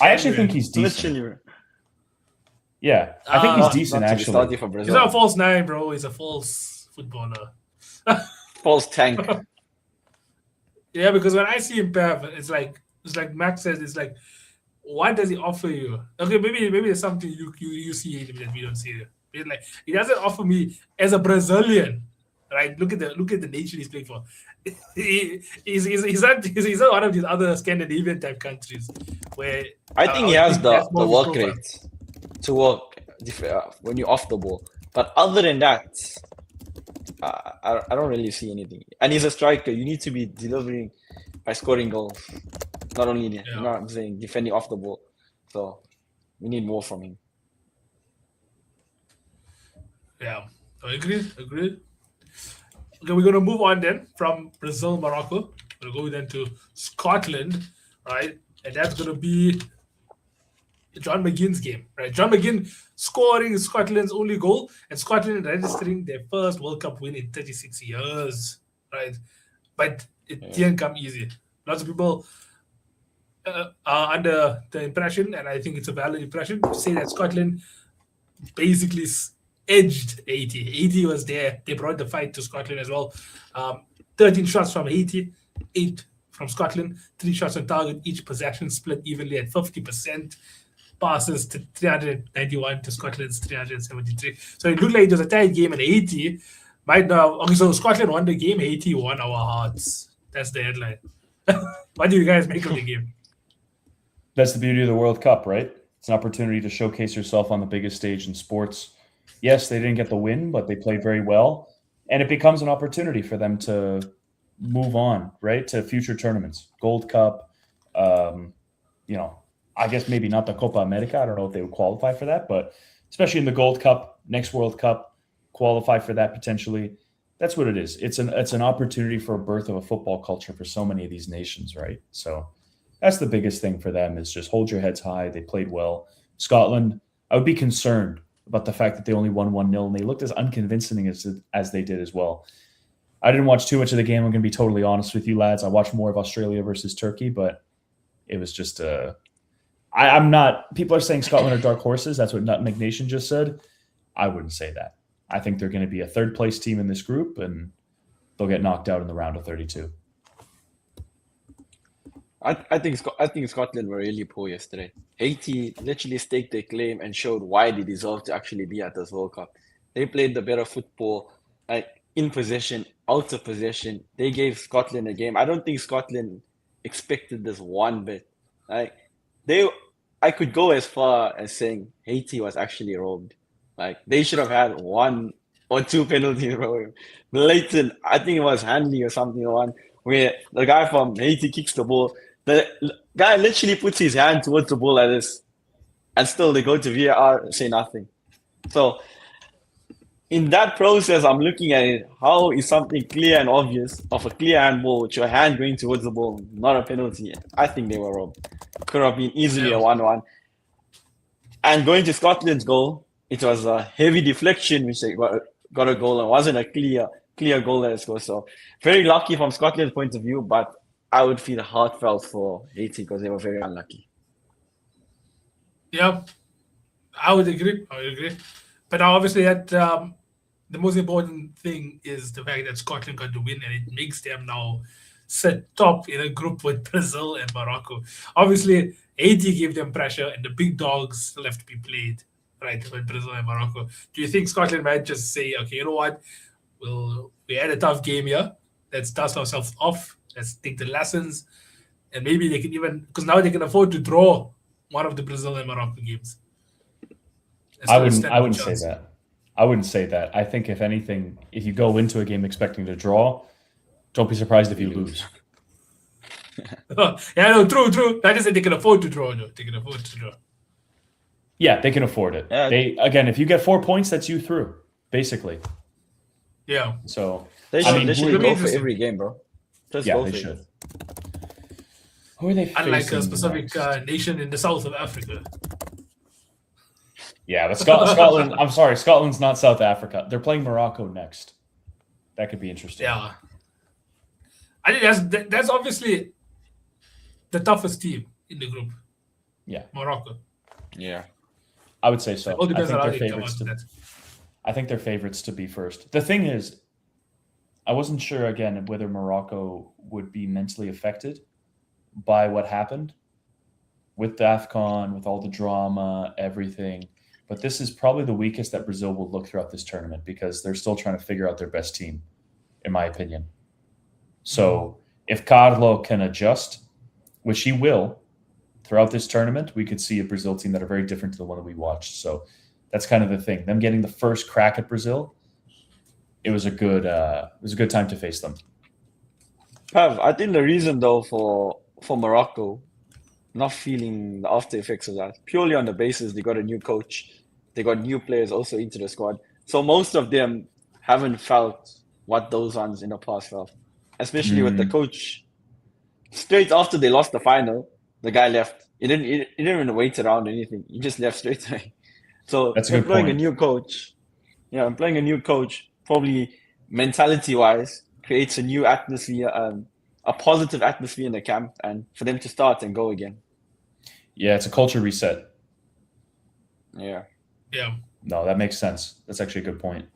I actually think he's decent. Literally. Yeah, I think he's decent, Not to be actually. starting for He's Brazil. not a false 9, bro. He's a false footballer. False tank. Yeah, because when I see him, Pav, it's like Max says, it's like, what does he offer you? Okay, maybe there's something you see in him that we don't see. It's like he doesn't offer me as a Brazilian, right? Look at the nation he's playing for. He's not one of these other Scandinavian type countries where I think he has the that's more work his profile. rate to work when you're off the ball. But other than that, I don't really see anything. And he's a striker. You need to be delivering by scoring goals. Not only not saying defending off the ball. So we need more from him. Yeah, I agree. Okay, we're gonna move on then from Brazil, Morocco. We'll go then to Scotland, right? And that's gonna be John McGinn's game, right? John McGinn scoring Scotland's only goal, and Scotland registering their first World Cup win in 36 years, right? But it didn't come easy. Lots of people are under the impression, and I think it's a valid impression, to say that Scotland basically edged Haiti. Haiti was there. They brought the fight to Scotland as well. 13 shots from Haiti, 8 from Scotland, 3 shots on target, each possession split evenly at 50%. Passes to 391 to Scotland's 373. So it looked like it was a tight game, and Haiti might now. Okay, so Scotland won the game, Haiti won our hearts. That's the headline. What do you guys make of the game? That's the beauty of the World Cup, right? It's an opportunity to showcase yourself on the biggest stage in sports. Yes, they didn't get the win, but they played very well. And it becomes an opportunity for them to move on, right, to future tournaments. Gold Cup, I guess maybe not the Copa America. I don't know if they would qualify for that, but especially in the Gold Cup, next World Cup, qualify for that potentially. That's what it is. It's an opportunity for a birth of a football culture for so many of these nations, right? So that's the biggest thing for them, is just hold your heads high. They played well. Scotland, I would be concerned about the fact that they only won 1-0, and they looked as unconvincing as they did as well. I didn't watch too much of the game. I'm going to be totally honest with you, lads. I watched more of Australia versus Turkey, but it was just I'm not. People are saying Scotland are dark horses. That's what Nutmeg Nation just said. I wouldn't say that. I think they're going to be a third place team in this group, and they'll get knocked out in the round of 32. I think Scotland were really poor yesterday. Haiti literally staked their claim and showed why they deserve to actually be at this World Cup. They played the better football, in possession, out of possession. They gave Scotland a game. I don't think Scotland expected this one bit. I could go as far as saying Haiti was actually robbed. They should have had 1 or 2 penalties, bro. Blatant. I think it was Hanley or something, one where the guy from Haiti kicks the ball. The guy literally puts his hand towards the ball like this, and still they go to VAR and say nothing. So in that process, I'm looking at it. How is something clear and obvious of a clear handball with your hand going towards the ball not a penalty? I think they were robbed. Could have been easily a 1-1. And going to Scotland's goal, it was a heavy deflection which they got a goal, and wasn't a clear goal that scored. So very lucky from Scotland's point of view, but I would feel heartfelt for Haiti because they were very unlucky. Yeah, I would agree. But now obviously that the most important thing is the fact that Scotland got the win, and it makes them now sit top in a group with Brazil and Morocco. Obviously, Haiti gave them pressure, and the big dogs still have to be played, right, with Brazil and Morocco. Do you think Scotland might just say, okay, you know what, we had a tough game here, let's dust ourselves off, let's take the lessons, and maybe they can even, because now they can afford to draw one of the Brazil and Morocco games. I wouldn't say that. I wouldn't say that. I think if anything, if you go into a game expecting to draw, don't be surprised if you lose. Yeah, no, true. That is, they can afford to draw. No, they can afford to draw. Yeah, they can afford it. Yeah. If you get 4 points, that's you through, basically. Yeah. So They should go for every game, bro. Just yeah, go they for should. it. Who are they facing? Unlike a specific next? nation in the south of Africa. Yeah, but Scotland. I'm sorry, Scotland's not South Africa. They're playing Morocco next. That could be interesting. Yeah. I think that's obviously the toughest team in the group. Yeah. Morocco. Yeah. I would say so. All depends on how they're they come out favorites with that. I think they're favorites to be first. The thing is, I wasn't sure again whether Morocco would be mentally affected by what happened with the AFCON, with all the drama, everything. But this is probably the weakest that Brazil will look throughout this tournament because they're still trying to figure out their best team, in my opinion. So if Carlo can adjust, which he will, throughout this tournament, we could see a Brazil team that are very different to the one that we watched. So that's kind of the thing. Them getting the first crack at Brazil, it was a good time to face them. Pav, I think the reason though for Morocco not feeling the after effects of that, purely on the basis they got a new coach, they got new players also into the squad. So most of them haven't felt what those ones in the past felt. Especially with the coach. Straight after they lost the final, the guy left. He didn't even wait around or anything. He just left straight away. So That's a good employing point. a new coach. Yeah, employing a new coach, probably mentality-wise, creates a new atmosphere, a positive atmosphere in the camp, and for them to start and go again. Yeah, it's a culture reset. Yeah. Yeah. No, that makes sense. That's actually a good point.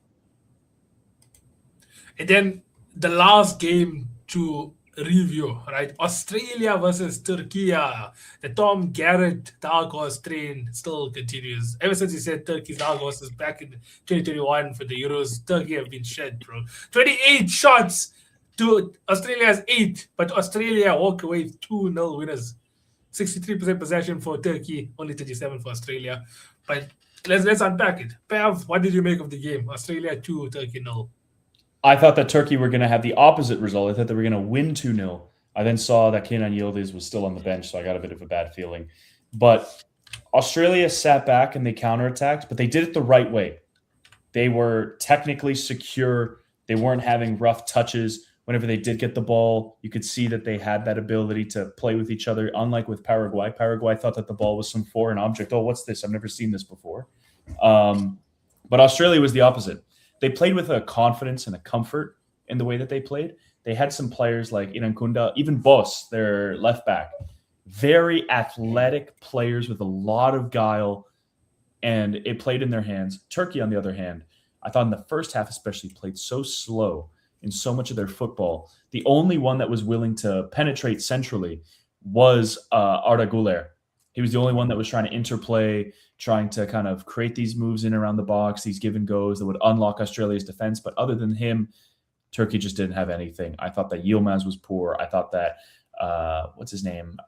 And then the last game to review, right? Australia versus Turkey. The Tom Garrett dark horse train still continues. Ever since he said Turkey's dark horses back in 2021 for the Euros, Turkey have been shed, bro. 28 shots to Australia's 8, but Australia walk away 2-0 winners. 63% possession for Turkey, only 37 for Australia. But let's unpack it. Pav, what did you make of the game? Australia 2, Turkey 0. I thought that Turkey were going to have the opposite result. I thought they were going to win 2-0. I then saw that Kenan Yildiz was still on the bench, so I got a bit of a bad feeling. But Australia sat back and they counterattacked, but they did it the right way. They were technically secure. They weren't having rough touches. Whenever they did get the ball, you could see that they had that ability to play with each other, unlike with Paraguay. Paraguay thought that the ball was some foreign object. Oh, what's this? I've never seen this before. But Australia was the opposite. They played with a confidence and a comfort in the way that they played. They had some players like Inankunda, even Boss, their left back, very athletic players with a lot of guile, and it played in their hands. Turkey, on the other hand, I thought in the first half especially played so slow in so much of their football. The only one that was willing to penetrate centrally was Arda Güler. He was the only one that was trying to interplay, trying to kind of create these moves in around the box, these give and goes that would unlock Australia's defense. But other than him, Turkey just didn't have anything. I thought that Yilmaz was poor. I thought that, what's his name?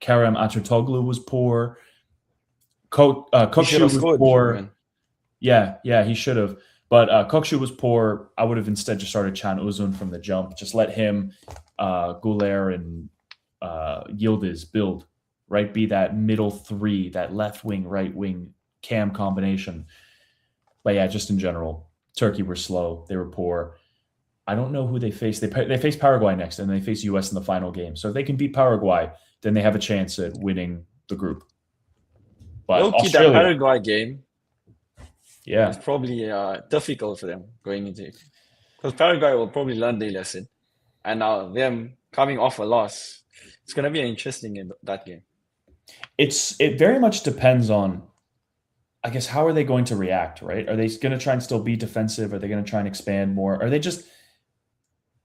Kerem Atatürkoğlu was poor. Kökçü was poor. Man. Yeah, he should have. But Kökçü was poor. I would have instead just started Can Uzun from the jump. Just let him, Güler and Yildiz build. Right, be that middle three, that left wing, right wing cam combination. But yeah, just in general, Turkey were slow. They were poor. I don't know who they face. They face Paraguay next, and they face US in the final game. So if they can beat Paraguay, then they have a chance at winning the group. But Australia, that Paraguay game, yeah, it's probably difficult for them going into it. Because Paraguay will probably learn their lesson. And now them coming off a loss, it's going to be interesting in that game. It very much depends on, I guess, how are they going to react, right? Are they going to try and still be defensive? Are they going to try and expand more? Are they just,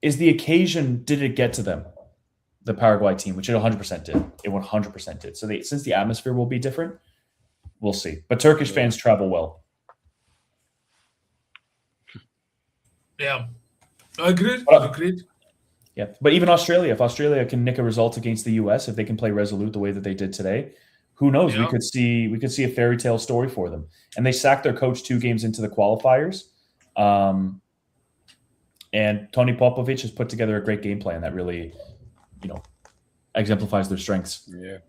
is the occasion, did it get to them? The Paraguay team, which it 100% did. It 100% did. So since the atmosphere will be different, we'll see. But Turkish fans travel well. Yeah. Agreed. Yeah, but even Australia, if Australia can nick a result against the US, if they can play resolute the way that they did today, who knows? Yeah. We could see a fairy tale story for them. And they sacked their coach 2 games into the qualifiers. And Tony Popovic has put together a great game plan that really, exemplifies their strengths. Yeah.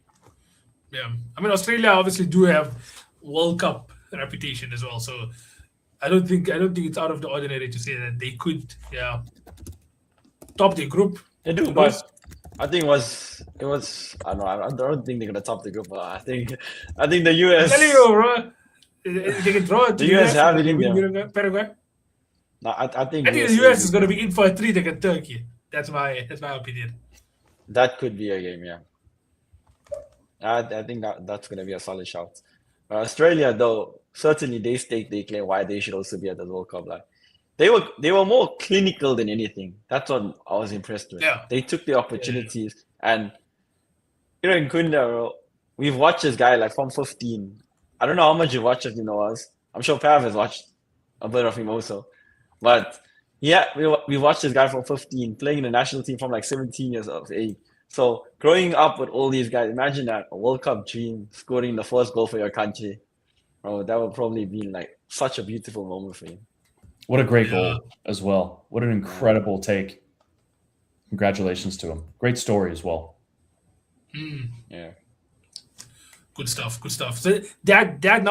Yeah. I mean, Australia obviously do have World Cup reputation as well. So I don't think it's out of the ordinary to say that they could, top their group. They do, Who but knows? I think it was. I don't know. I don't think they're gonna top the group. But I think the US. I'm telling you, bro. They can draw it to The US have it in win there. Paraguay. No, I think I think the US is going to be in for a 3 against Turkey. That's my opinion. That could be a game, yeah. I think that's going to be a solid shout. Australia, though, certainly they stake their claim why they should also be at the World Cup. Like they were more clinical than anything. That's what I was impressed with. Yeah. They took the opportunities, and in Kunda, we've watched this guy like from 15. I don't know how much you watched of him, was. I'm sure Pav has watched a bit of him also, but yeah, we watched this guy from 15 playing in the national team from like 17 years of age. So growing up with all these guys, imagine that, a World Cup dream, scoring the first goal for your country. Bro, that would probably be like such a beautiful moment for you. What a great goal as well. What an incredible take. Congratulations to him. Great story as well. Yeah. Good stuff. So that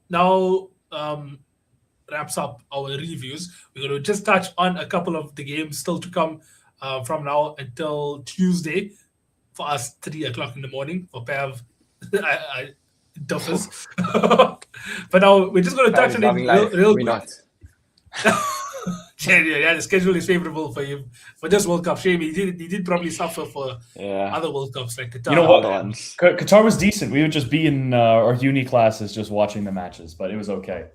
now wraps up our reviews. We're going to just touch on a couple of the games still to come from now until Tuesday. For us, 3 o'clock in the morning. For Pav, I duffers. But now we're just going to touch on it real quick. Not. Yeah, the schedule is favorable for him for this World Cup. Shame he did probably suffer for other World Cups like Qatar. You know what? Qatar was decent. We would just be in our uni classes just watching the matches, but it was okay.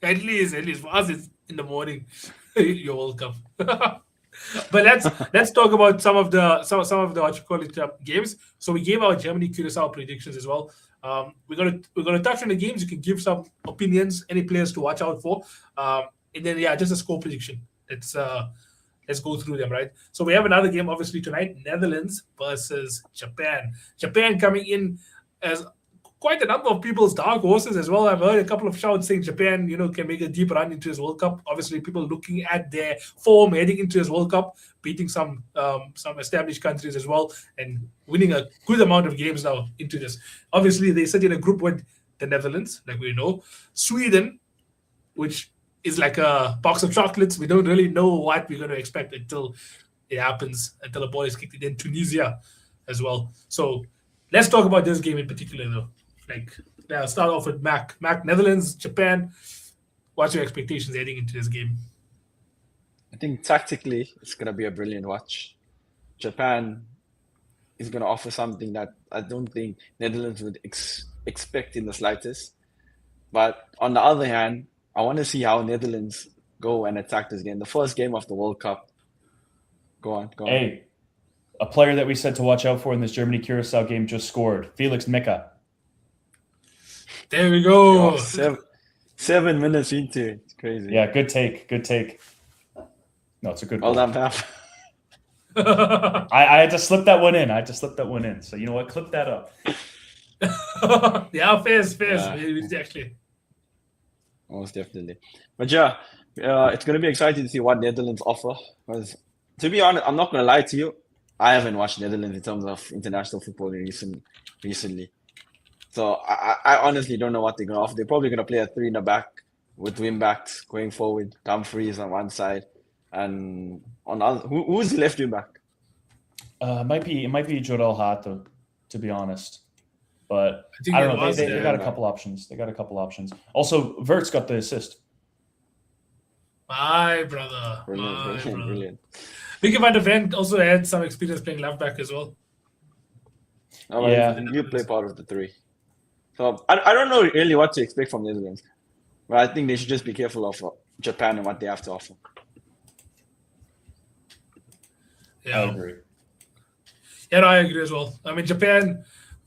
At least for us, it's in the morning. Your World Cup. But let's talk about some of the games. So we gave our Germany Curacao predictions as well. We're gonna touch on the games. You can give some opinions, any players to watch out for, and then just a score prediction. Let's go through them, right? So we have another game obviously tonight: Netherlands versus Japan. Japan coming in as quite a number of people's dark horses as well. I've heard a couple of shouts saying Japan, can make a deep run into his World Cup. Obviously, people looking at their form heading into his World Cup, beating some established countries as well, and winning a good amount of games now into this. Obviously, they sit in a group with the Netherlands, like we know, Sweden, which is like a box of chocolates. We don't really know what we're going to expect until it happens, until the ball is kicked in. Tunisia as well. So let's talk about this game in particular, though. Start off with Mac. Netherlands, Japan. What's your expectations heading into this game? I think tactically, it's going to be a brilliant watch. Japan is going to offer something that I don't think Netherlands would expect in the slightest. But on the other hand, I want to see how Netherlands go and attack this game. The first game of the World Cup. Go on. Hey, a player that we said to watch out for in this Germany-Curacao game just scored. Felix Mika. There we go. Oh, 7 minutes into it. It's crazy. Yeah, good take. No, it's a good Well goal. done, Pap. I had to slip that one in. So you know what? Clip that up. Yeah, fair. Yeah. Exactly. Most definitely. But it's going to be exciting to see what Netherlands offer. Because to be honest, I'm not going to lie to you. I haven't watched Netherlands in terms of international football recently. So I honestly don't know what they're going to offer. They're probably going to play a 3 in the back with wing backs going forward. Dumfries on one side, and on the other, who's the left wing back? It might be Jorel Hato, to be honest. But think I don't know. it They was, got a couple options. Also, Verts got the assist. My brother. Brilliant. Vicky van der Ven also had some experience playing left back as well. Oh, Yeah. you play part of the 3. So I don't know really what to expect from the Netherlands. But I think they should just be careful of Japan and what they have to offer. Yeah. I agree. Yeah, no, I agree as well. I mean, Japan,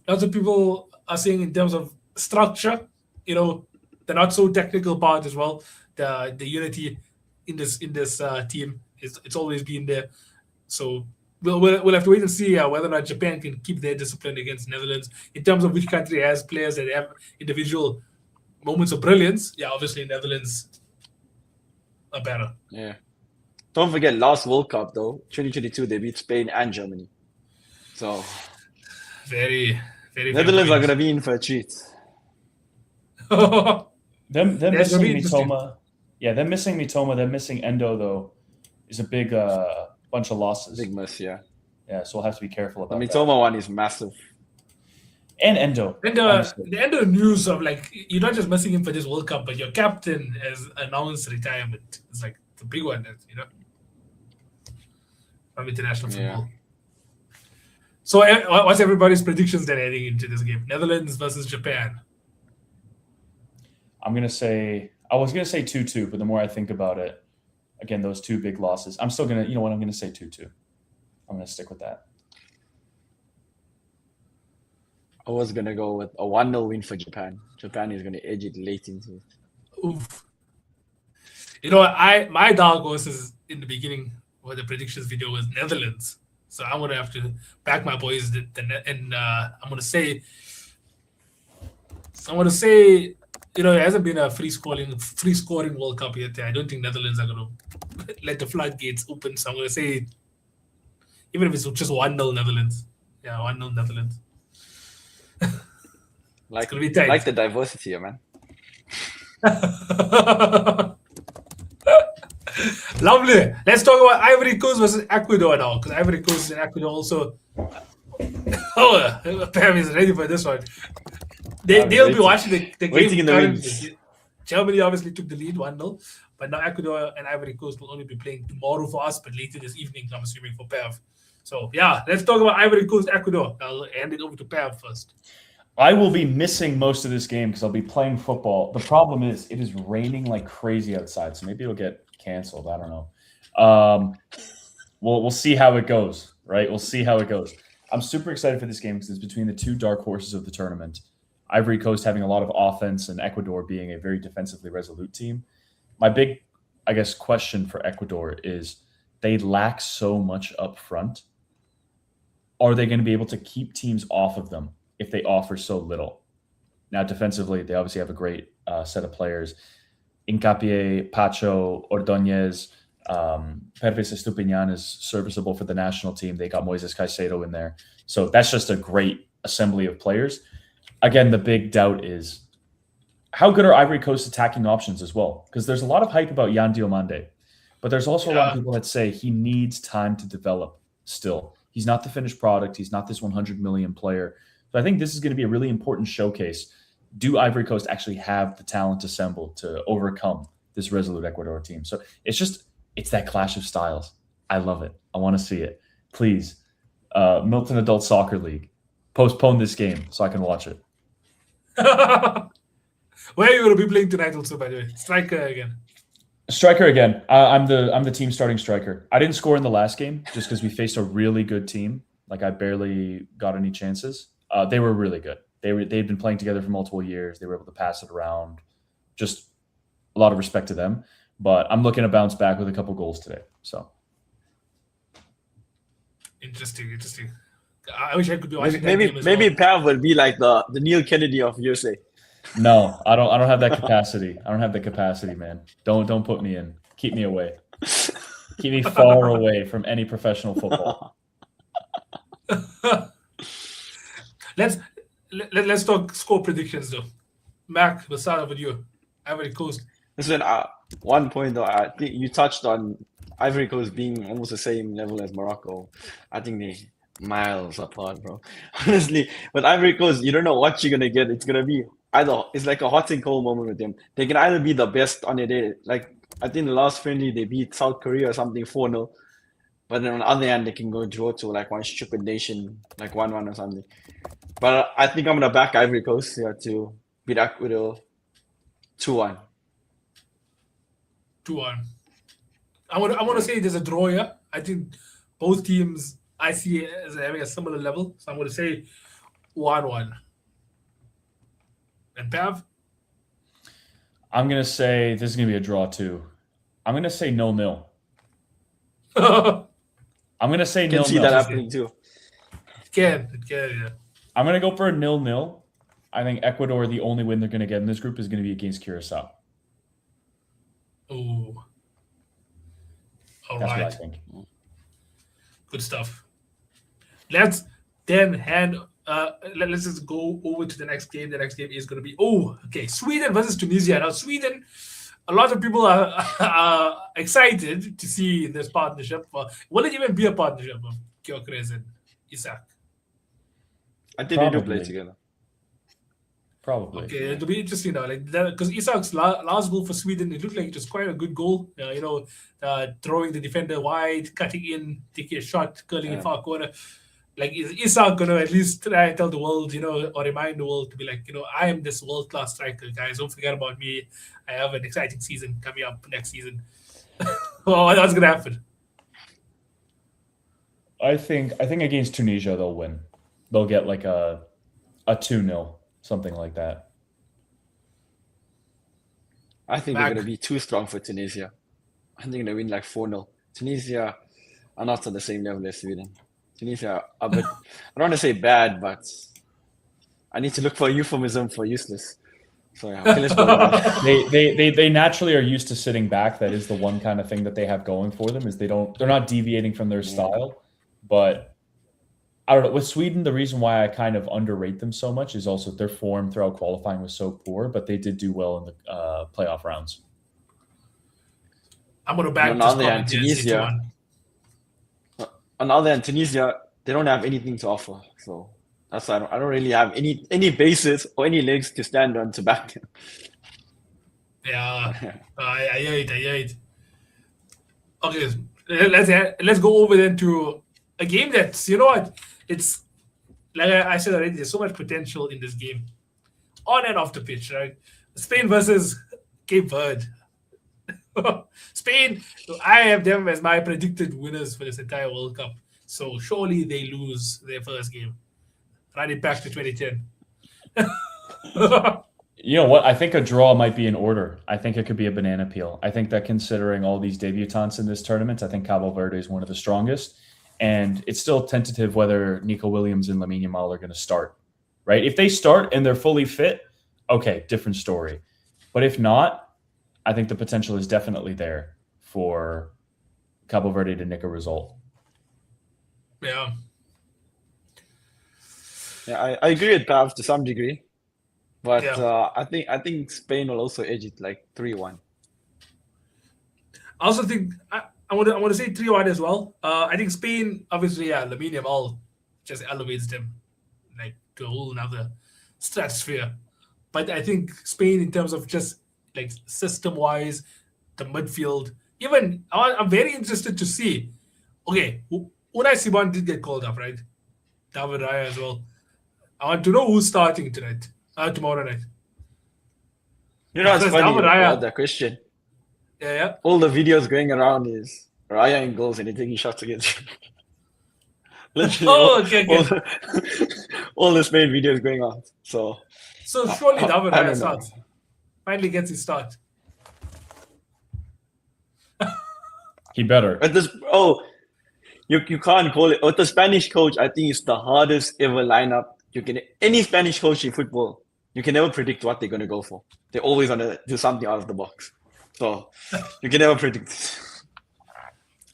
lots of people are saying in terms of structure, the not so technical part as well. The unity in this team it's always been there. So we'll have to wait and see whether or not Japan can keep their discipline against Netherlands in terms of which country has players that have individual moments of brilliance. Yeah, obviously Netherlands are better. Yeah. Don't forget, last World Cup though, 2022, they beat Spain and Germany. So Very, very. Netherlands are gonna be in for a treat. Them That's gonna missing be interesting. Mitoma. Yeah, them missing Mitoma, them missing Endo though, is a big bunch of losses. Big miss, yeah. Yeah, so we'll have to be careful The about that. Mitoma one is massive. And Endo. And the end of the news of like you're not just missing him for this World Cup, but your captain has announced retirement. It's like the big one, from international football. So, what's everybody's predictions then heading into this game? Netherlands versus Japan. I was gonna say 2-2, but the more I think about it, again, those two big losses, I'm still gonna, I'm gonna say 2-2. I'm gonna stick with that. I was gonna go with a 1-0 win for Japan. Japan is gonna edge it late into it. Oof. My dark horses in the beginning where the predictions video was Netherlands. So I'm gonna have to back my boys, and I'm gonna say, it hasn't been a free scoring World Cup yet. I don't think Netherlands are gonna let the floodgates open. So I'm gonna say, even if it's just 1-0 Netherlands, 1-0 Netherlands. Like, gonna be tight. Like the diversity, man. Lovely. Let's talk about Ivory Coast versus Ecuador now, because Ivory Coast and Ecuador also. Prem is ready for this one. They'll be watching the waiting game in the currently. wings. Germany obviously took the lead 1-0, but now Ecuador and Ivory Coast will only be playing tomorrow for us, but later this evening, I'm assuming, for Pav. So let's talk about Ivory Coast, Ecuador. I'll hand it over to Pav first. I will be missing most of this game because I'll be playing football. The problem is it is raining like crazy outside, so maybe it'll get canceled. I don't know. We'll see how it goes, right? We'll see how it goes. I'm super excited for this game because it's between the two dark horses of the tournament. Ivory Coast having a lot of offense and Ecuador being a very defensively resolute team. My big, question for Ecuador is they lack so much up front. Are they going to be able to keep teams off of them if they offer so little? Now, defensively, they obviously have a great set of players. Hincapié, Pacho, Ordóñez, Pervis Estupiñán is serviceable for the national team. They got Moises Caicedo in there. So that's just a great assembly of players. Again, the big doubt is how good are Ivory Coast attacking options as well? Because there's a lot of hype about Yan Diomande, but there's also a lot of people that say he needs time to develop still. He's not the finished product. He's not this 100 million player. So I think this is going to be a really important showcase. Do Ivory Coast actually have the talent assembled to overcome this resolute Ecuador team? So it's that clash of styles. I love it. I want to see it. Please, Milton Adult Soccer League, postpone this game so I can watch it. Where are you going to be playing tonight also, by the way? Striker again. Striker again. I'm the team starting striker. I didn't score in the last game just because we faced a really good team. Like I barely got any chances. They were really good. They'd been playing together for multiple years. They were able to pass it around. Just a lot of respect to them. But I'm looking to bounce back with a couple goals today. So interesting. I wish I could be watching that game as maybe well. Pav will be like the Neil Kennedy of USA. No, I don't have that capacity. I don't have the capacity, man. Don't put me in. Keep me away. Keep me far away from any professional football. Let's talk score predictions though. Marc, we'll start with you. Ivory Coast. Listen, one point though, I think you touched on Ivory Coast being almost the same level as Morocco. I think they miles apart, bro. Honestly, with Ivory Coast, you don't know what you're gonna get. It's gonna be it's like a hot and cold moment with them. They can either be the best on their day, like I think the last friendly they beat South Korea or something 4-0. But then on the other hand, they can go draw to like one stupid nation, like 1-1 or something. But I think I'm gonna back Ivory Coast here to beat Ecuador 2-1. 2-1. I want to say there's a draw here. I think both teams I see as having a similar level. So I'm going to say 1-1. And Pav? I'm going to say this is going to be a draw too. I'm going to say 0-0. I'm going to say I can 0-0. see that happening too. It can, yeah. I'm going to go for a 0-0. I think Ecuador, the only win they're going to get in this group is going to be against Curacao. Ooh. All That's right. what I think. Good stuff. Let's then let's just go over to the next game. The next game is going to be Sweden versus Tunisia. Now Sweden, a lot of people are excited to see this partnership. Will it even be a partnership of Cucurella and Isak? I think they do play together. Probably. Okay, it'll be interesting now, like that, because Isak's last goal for Sweden, it looked like it was quite a good goal. Throwing the defender wide, cutting in, taking a shot, curling in far corner. Like, is Isak gonna at least try and tell the world, or remind the world to be like, I am this world-class striker, guys. Don't forget about me. I have an exciting season coming up next season. What's gonna happen? I think against Tunisia they'll win. They'll get like a 2-0. Something like that. I think they're going to be too strong for Tunisia. I think they're going to win like 4-0. Tunisia are not on the same level as Sweden. Tunisia are a bit, I don't want to say bad, but I need to look for a euphemism for useless. So yeah, okay, let's go. They naturally are used to sitting back. That is the one kind of thing that they have going for them, is they're not deviating from their style. But I don't know. With Sweden, the reason why I kind of underrate them so much is also their form throughout qualifying was so poor, but they did do well in the playoff rounds. I'm going to back this comment. Tunisia. On the other hand, Tunisia, they don't have anything to offer. So that's why I don't really have any basis or any legs to stand on to back them. Yeah, I hear it. Okay, let's go over then to a game that's, it's like I said already, there's so much potential in this game. On and off the pitch, right? Spain versus Cape Verde. Spain, I have them as my predicted winners for this entire World Cup. So surely they lose their first game. Run it back to 2010. You know what? I think a draw might be in order. I think it could be a banana peel. I think that considering all these debutants in this tournament, I think Cabo Verde is one of the strongest. And it's still tentative whether Nico Williams and Lamine Yamal are going to start, right? If they start and they're fully fit, okay, different story. But if not, I think the potential is definitely there for Cabo Verde to nick a result. Yeah. Yeah, I agree with Pav to some degree. But I think Spain will also edge it like 3-1. I also think I want to say 3-1 as well. I think Spain, obviously, Lamine Yamal just elevates them like to a whole another stratosphere. But I think Spain, in terms of just like system-wise, the midfield, even I'm very interested to see. Okay, Unai Simon did get called up, right? David Raya as well. I want to know who's starting tonight. Tomorrow night. It's funny about that question. Yeah. All the videos going around is Raya in goals and he's taking shots against you. Literally, all the Spain videos going on. So surely David Raya starts. Finally gets his start. He better. You can't call it. With the Spanish coach, I think it's the hardest ever lineup. Any Spanish coach in football, you can never predict what they're going to go for. They always want to do something out of the box. So you can never predict.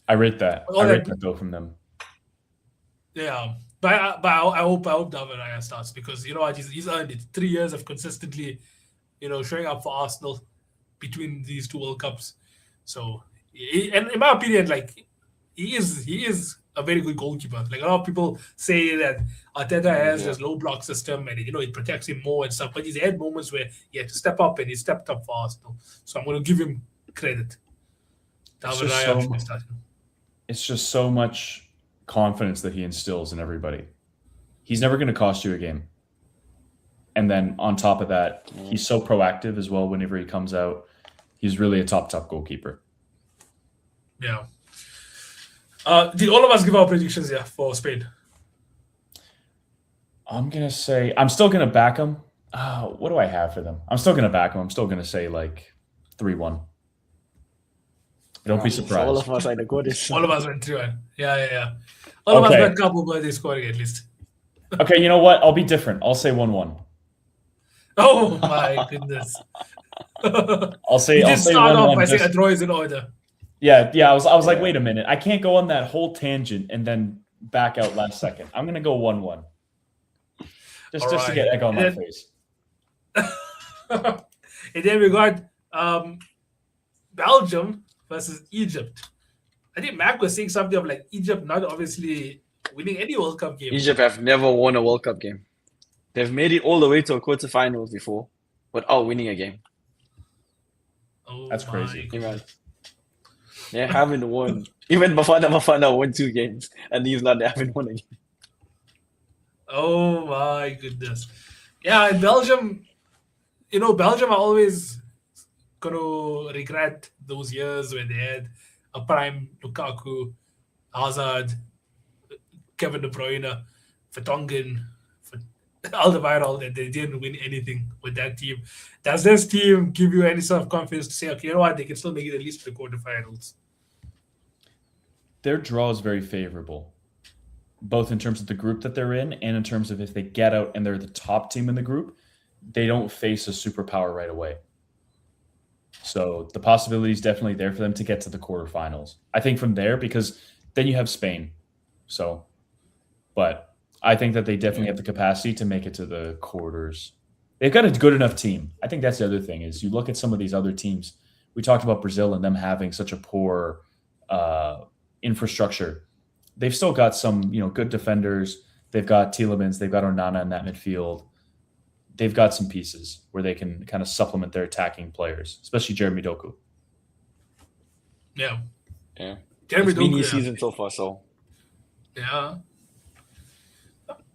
I rate that. I rate that though from them. Yeah, but I hope David Raya starts, because you know what, he's earned it. 3 years of consistently, showing up for Arsenal between these two World Cups. So, and in my opinion, like he is a very good goalkeeper. Like a lot of people say that Arteta has this low block system and it protects him more and stuff. But he's had moments where he had to step up, and he stepped up for Arsenal. So I'm going to give him credit. David Raya. It's just so much confidence that he instills in everybody. He's never going to cost you a game. And then on top of that, he's so proactive as well whenever he comes out. He's really a top goalkeeper. Yeah. Did all of us give our predictions for Spain? I'm still going to back them. What do I have for them? I'm still going to back them. I'm still going to say like 3-1. Don't be So all surprised. of us are in the quarters. All of us went 3-1. Yeah. All of us got a couple birthday scoring at least. Okay, you know what? I'll be different. I'll say 1-1. Oh my goodness. I'll say You I'll did say start 1-1. off by saying just- a draw is in order. Yeah. I was like, wait a minute. I can't go on that whole tangent and then back out last second. I'm gonna go 1-1. Just to get egg on my face. And then we got Belgium versus Egypt. I think Marc was saying something of like Egypt not obviously winning any World Cup game. Egypt have never won a World Cup game. They've made it all the way to a quarterfinals before without winning a game. Oh, That's crazy. They haven't won. Even Bafana won 2 games, and these not they haven't won a game. Oh my goodness. Yeah, in Belgium, Belgium are always going to regret those years when they had a prime Lukaku, Hazard, Kevin De Bruyne, Vertonghen, Alderweireld, that they didn't win anything with that team. Does this team give you any sort of confidence to say, okay, you know what, they can still make it at least to the quarterfinals? Their draw is very favorable, both in terms of the group that they're in and in terms of if they get out and they're the top team in the group, they don't face a superpower right away. So the possibility is definitely there for them to get to the quarterfinals. I think from there, because then you have Spain. But I think that they definitely have the capacity to make it to the quarters. They've got a good enough team. I think that's the other thing is you look at some of these other teams. We talked about Brazil and them having such a poor infrastructure. They've still got some, good defenders. They've got Tielemans. They've got Onana in that midfield. They've got some pieces where they can kind of supplement their attacking players, especially Jeremy Doku. Yeah. Jeremy Doku. Season so far, so. Yeah.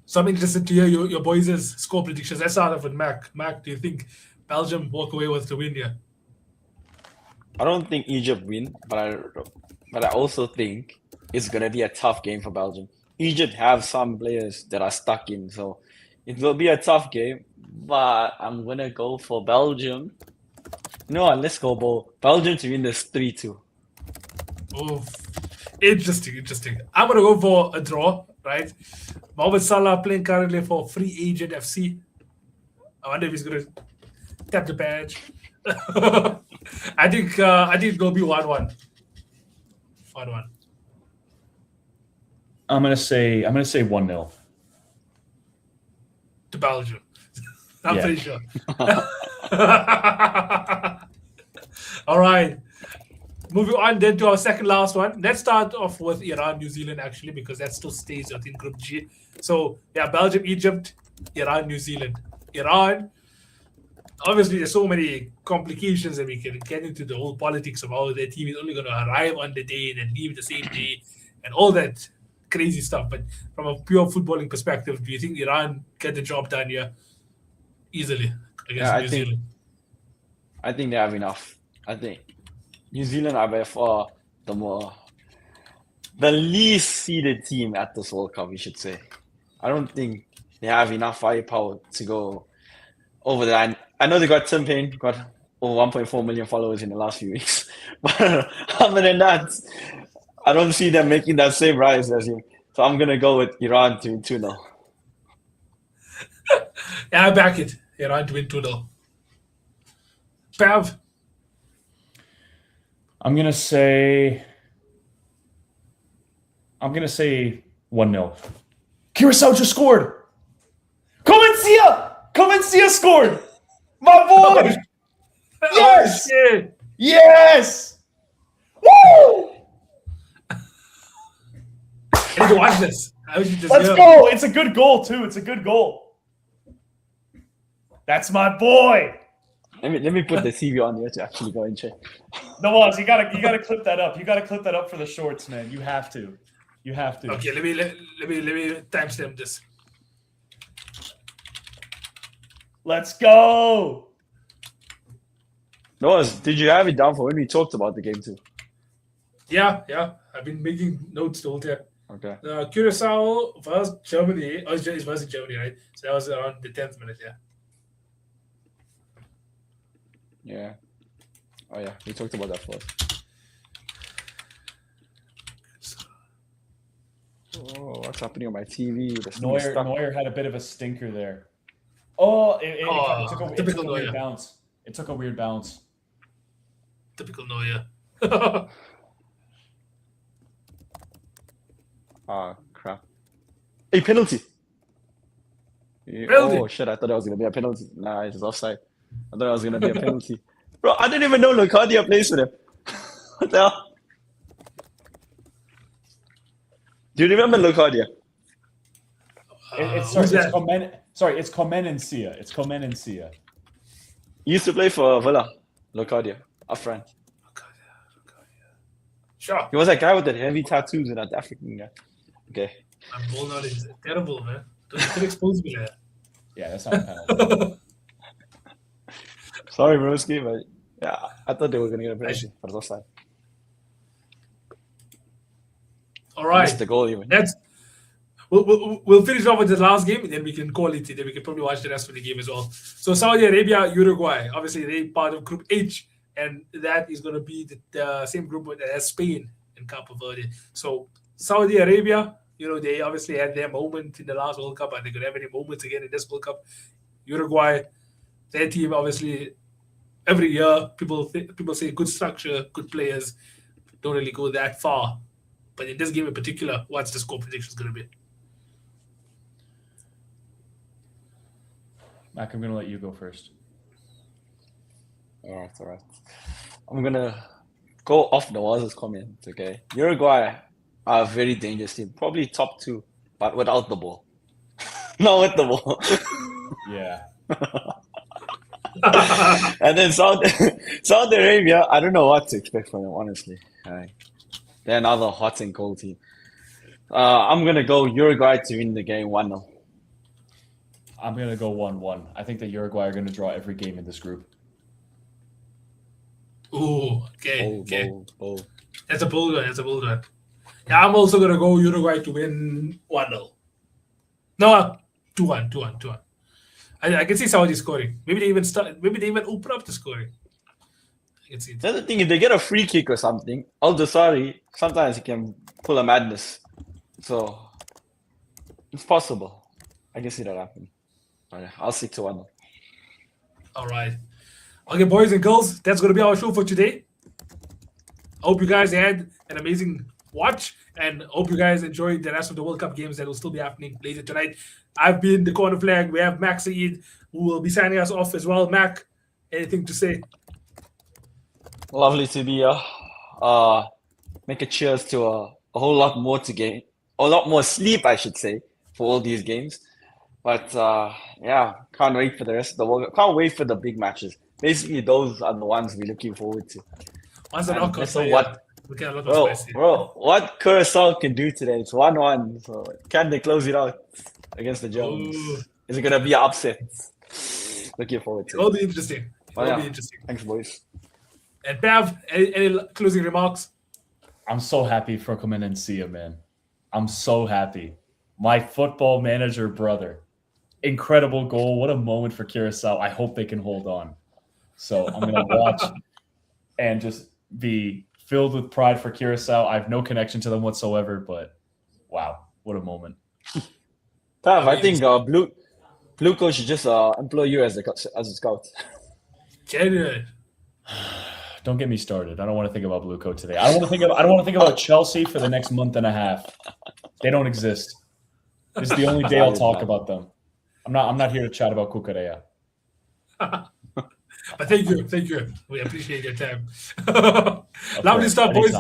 So I'm interested to hear your boys' score predictions. Let's start off with Marc. Marc, do you think Belgium walk away with the win here? I don't think Egypt win, but I also think it's gonna be a tough game for Belgium. Egypt have some players that are stuck in, so it will be a tough game. But I'm gonna go for Belgium. No, let's go Belgium to win this 3-2. Oh, interesting. I'm gonna go for a draw, right? Mohamed Salah playing currently for Free Agent FC. I wonder if he's gonna tap the badge. I think it'll be 1-1. 1-1. I'm gonna say 1-0 to Belgium. I'm pretty sure. All right. Moving on then to our second last one. Let's start off with Iran, New Zealand, actually, because that still stays within Group G. So, Belgium, Egypt, Iran, New Zealand. Iran, obviously, there's so many complications that we can get into the whole politics of how their team is only going to arrive on the day and then leave the same day and all that crazy stuff. But from a pure footballing perspective, do you think Iran get the job done here easily against New Zealand? I think they have enough. I think New Zealand are by far the least seeded team at this World Cup, we should say. I don't think they have enough firepower to go over the line. I know they got Tim Payne, got over 1.4 million followers in the last few weeks. But other than that, I don't see them making that same rise as him. So I'm going to go with Iran to win 2-0. Yeah, I back it. Iran to win 2-0. Pav? I'm gonna say 1-0. Curacao just scored. Comencia scored. My boy. Yes. Oh, yes. Woo! I need to watch this. Let's go. It's a good goal too. It's a good goal. That's my boy. Let me put the CV on here to actually go and check. No, you gotta clip that up. You gotta clip that up for the shorts, man. You have to. Okay, let me timestamp this. Let's go. Noah, did you have it down for when we talked about the game too? Yeah. I've been making notes the whole time. Okay. Curacao versus Germany. Oh, it's versus Germany, right? So that was around the 10th minute, yeah. Yeah. Oh, yeah. We talked about that first. Oh, what's happening on my TV? The screen is Neuer, stuck. Neuer had a bit of a stinker there. Oh, it took a typical weird Neuer. bounce. It took a weird bounce. Typical Neuer. Ah, crap. Hey, penalty. Penalty. Oh, shit. I thought it was going to be a penalty. Nah, it's offside. I thought it was going to be a penalty. Bro, I didn't even know Locadia plays for them. What the hell? Do you remember Locadia? It's who's that? It's Comenencia. It's Comenencia. He used to play for Villa, Locadia, a friend. Sure. He was that guy with the heavy tattoos and that African guy. Okay. My ball knowledge is terrible, man. Don't expose me there. Yeah, that's not a penalty. Sorry, broski, but yeah, I thought they were going to get a penalty, but it's offside. All right. Missed the goal even. We'll finish off with the last game, and then we can call it. Then we can probably watch the rest of the game as well. So Saudi Arabia, Uruguay. Obviously, they part of Group H, and that is going to be the same group that has Spain and Cape Verde. So Saudi Arabia, they obviously had their moment in the last World Cup, and they could have any moments again in this World Cup. Uruguay, their team, obviously, every year people say good structure, good players, don't really go that far. But in this game in particular, what's the score prediction going to be? Mac, I'm going to let you go first. All right. I'm going to go off the Waz's comment, okay? Uruguay are a very dangerous team. Probably top 2, but without the ball. Not with the ball. Yeah. And then Saudi Arabia, I don't know what to expect from them, honestly. They're another hot and cold team. I'm going to go Uruguay to win the game 1-0. I'm going to go 1-1. I think that Uruguay are going to draw every game in this group. Ooh, okay. Bold. That's a bold one. Yeah, I'm also going to go Uruguay to win 1-0. No, 2-1. I can see Saudi scoring. Maybe they even open up the scoring. I can see it. The other thing, if they get a free kick or something, Al-Dosari, sometimes he can pull a madness. So, it's possible. I can see that happen. I'll stick to 1-0. All right. Okay, boys and girls, that's going to be our show for today. I hope you guys had an amazing watch, and hope you guys enjoyed the rest of the World Cup games that will still be happening later tonight. I've been the corner flag. We have Mac Saeed, who will be signing us off as well. Mac, anything to say? Lovely to be here. Make a cheers to a whole lot more to game. A lot more sleep, I should say, for all these games. But yeah, can't wait for the rest of the World Cup. Can't wait for the big matches. Basically, those are the ones we're looking forward to. Once the knockout, so what? We get a lot of spicy. Bro, what Curacao can do today? It's 1-1. So can they close it out against the Germans? Ooh. Is it gonna be an upset? Looking forward to it. It'll be interesting. Be interesting. Thanks, boys. And Pav, any closing remarks? I'm so happy for Comenencia, man. I'm so happy. My football manager brother. Incredible goal. What a moment for Curacao. I hope they can hold on. So I'm going to watch and just be filled with pride for Curacao. I have no connection to them whatsoever, but wow, what a moment. Pav, I think Blue Coach should just employ you as a scout. Genuine. Don't get me started. I don't want to think about Blue Coat today. I don't want to think about Chelsea for the next month and a half. They don't exist. This is the only day I'll talk about them. I'm not here to chat about Cucurella. But thank you. We appreciate your time. Lovely stuff, boys.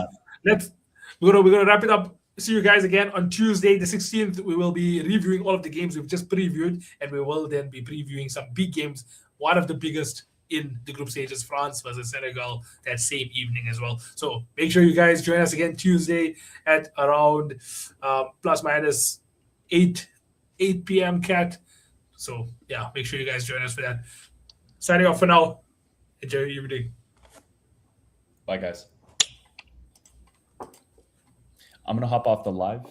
We're gonna wrap it up. See you guys again on Tuesday, the 16th. We will be reviewing all of the games we've just previewed, and we will then be previewing some big games. One of the biggest in the group stages, France versus Senegal, that same evening as well. So make sure you guys join us again Tuesday at around plus minus 8 p.m. cat. So yeah, make sure you guys join us for that. Signing off for now. Enjoy your evening. Bye, guys. I'm going to hop off the live.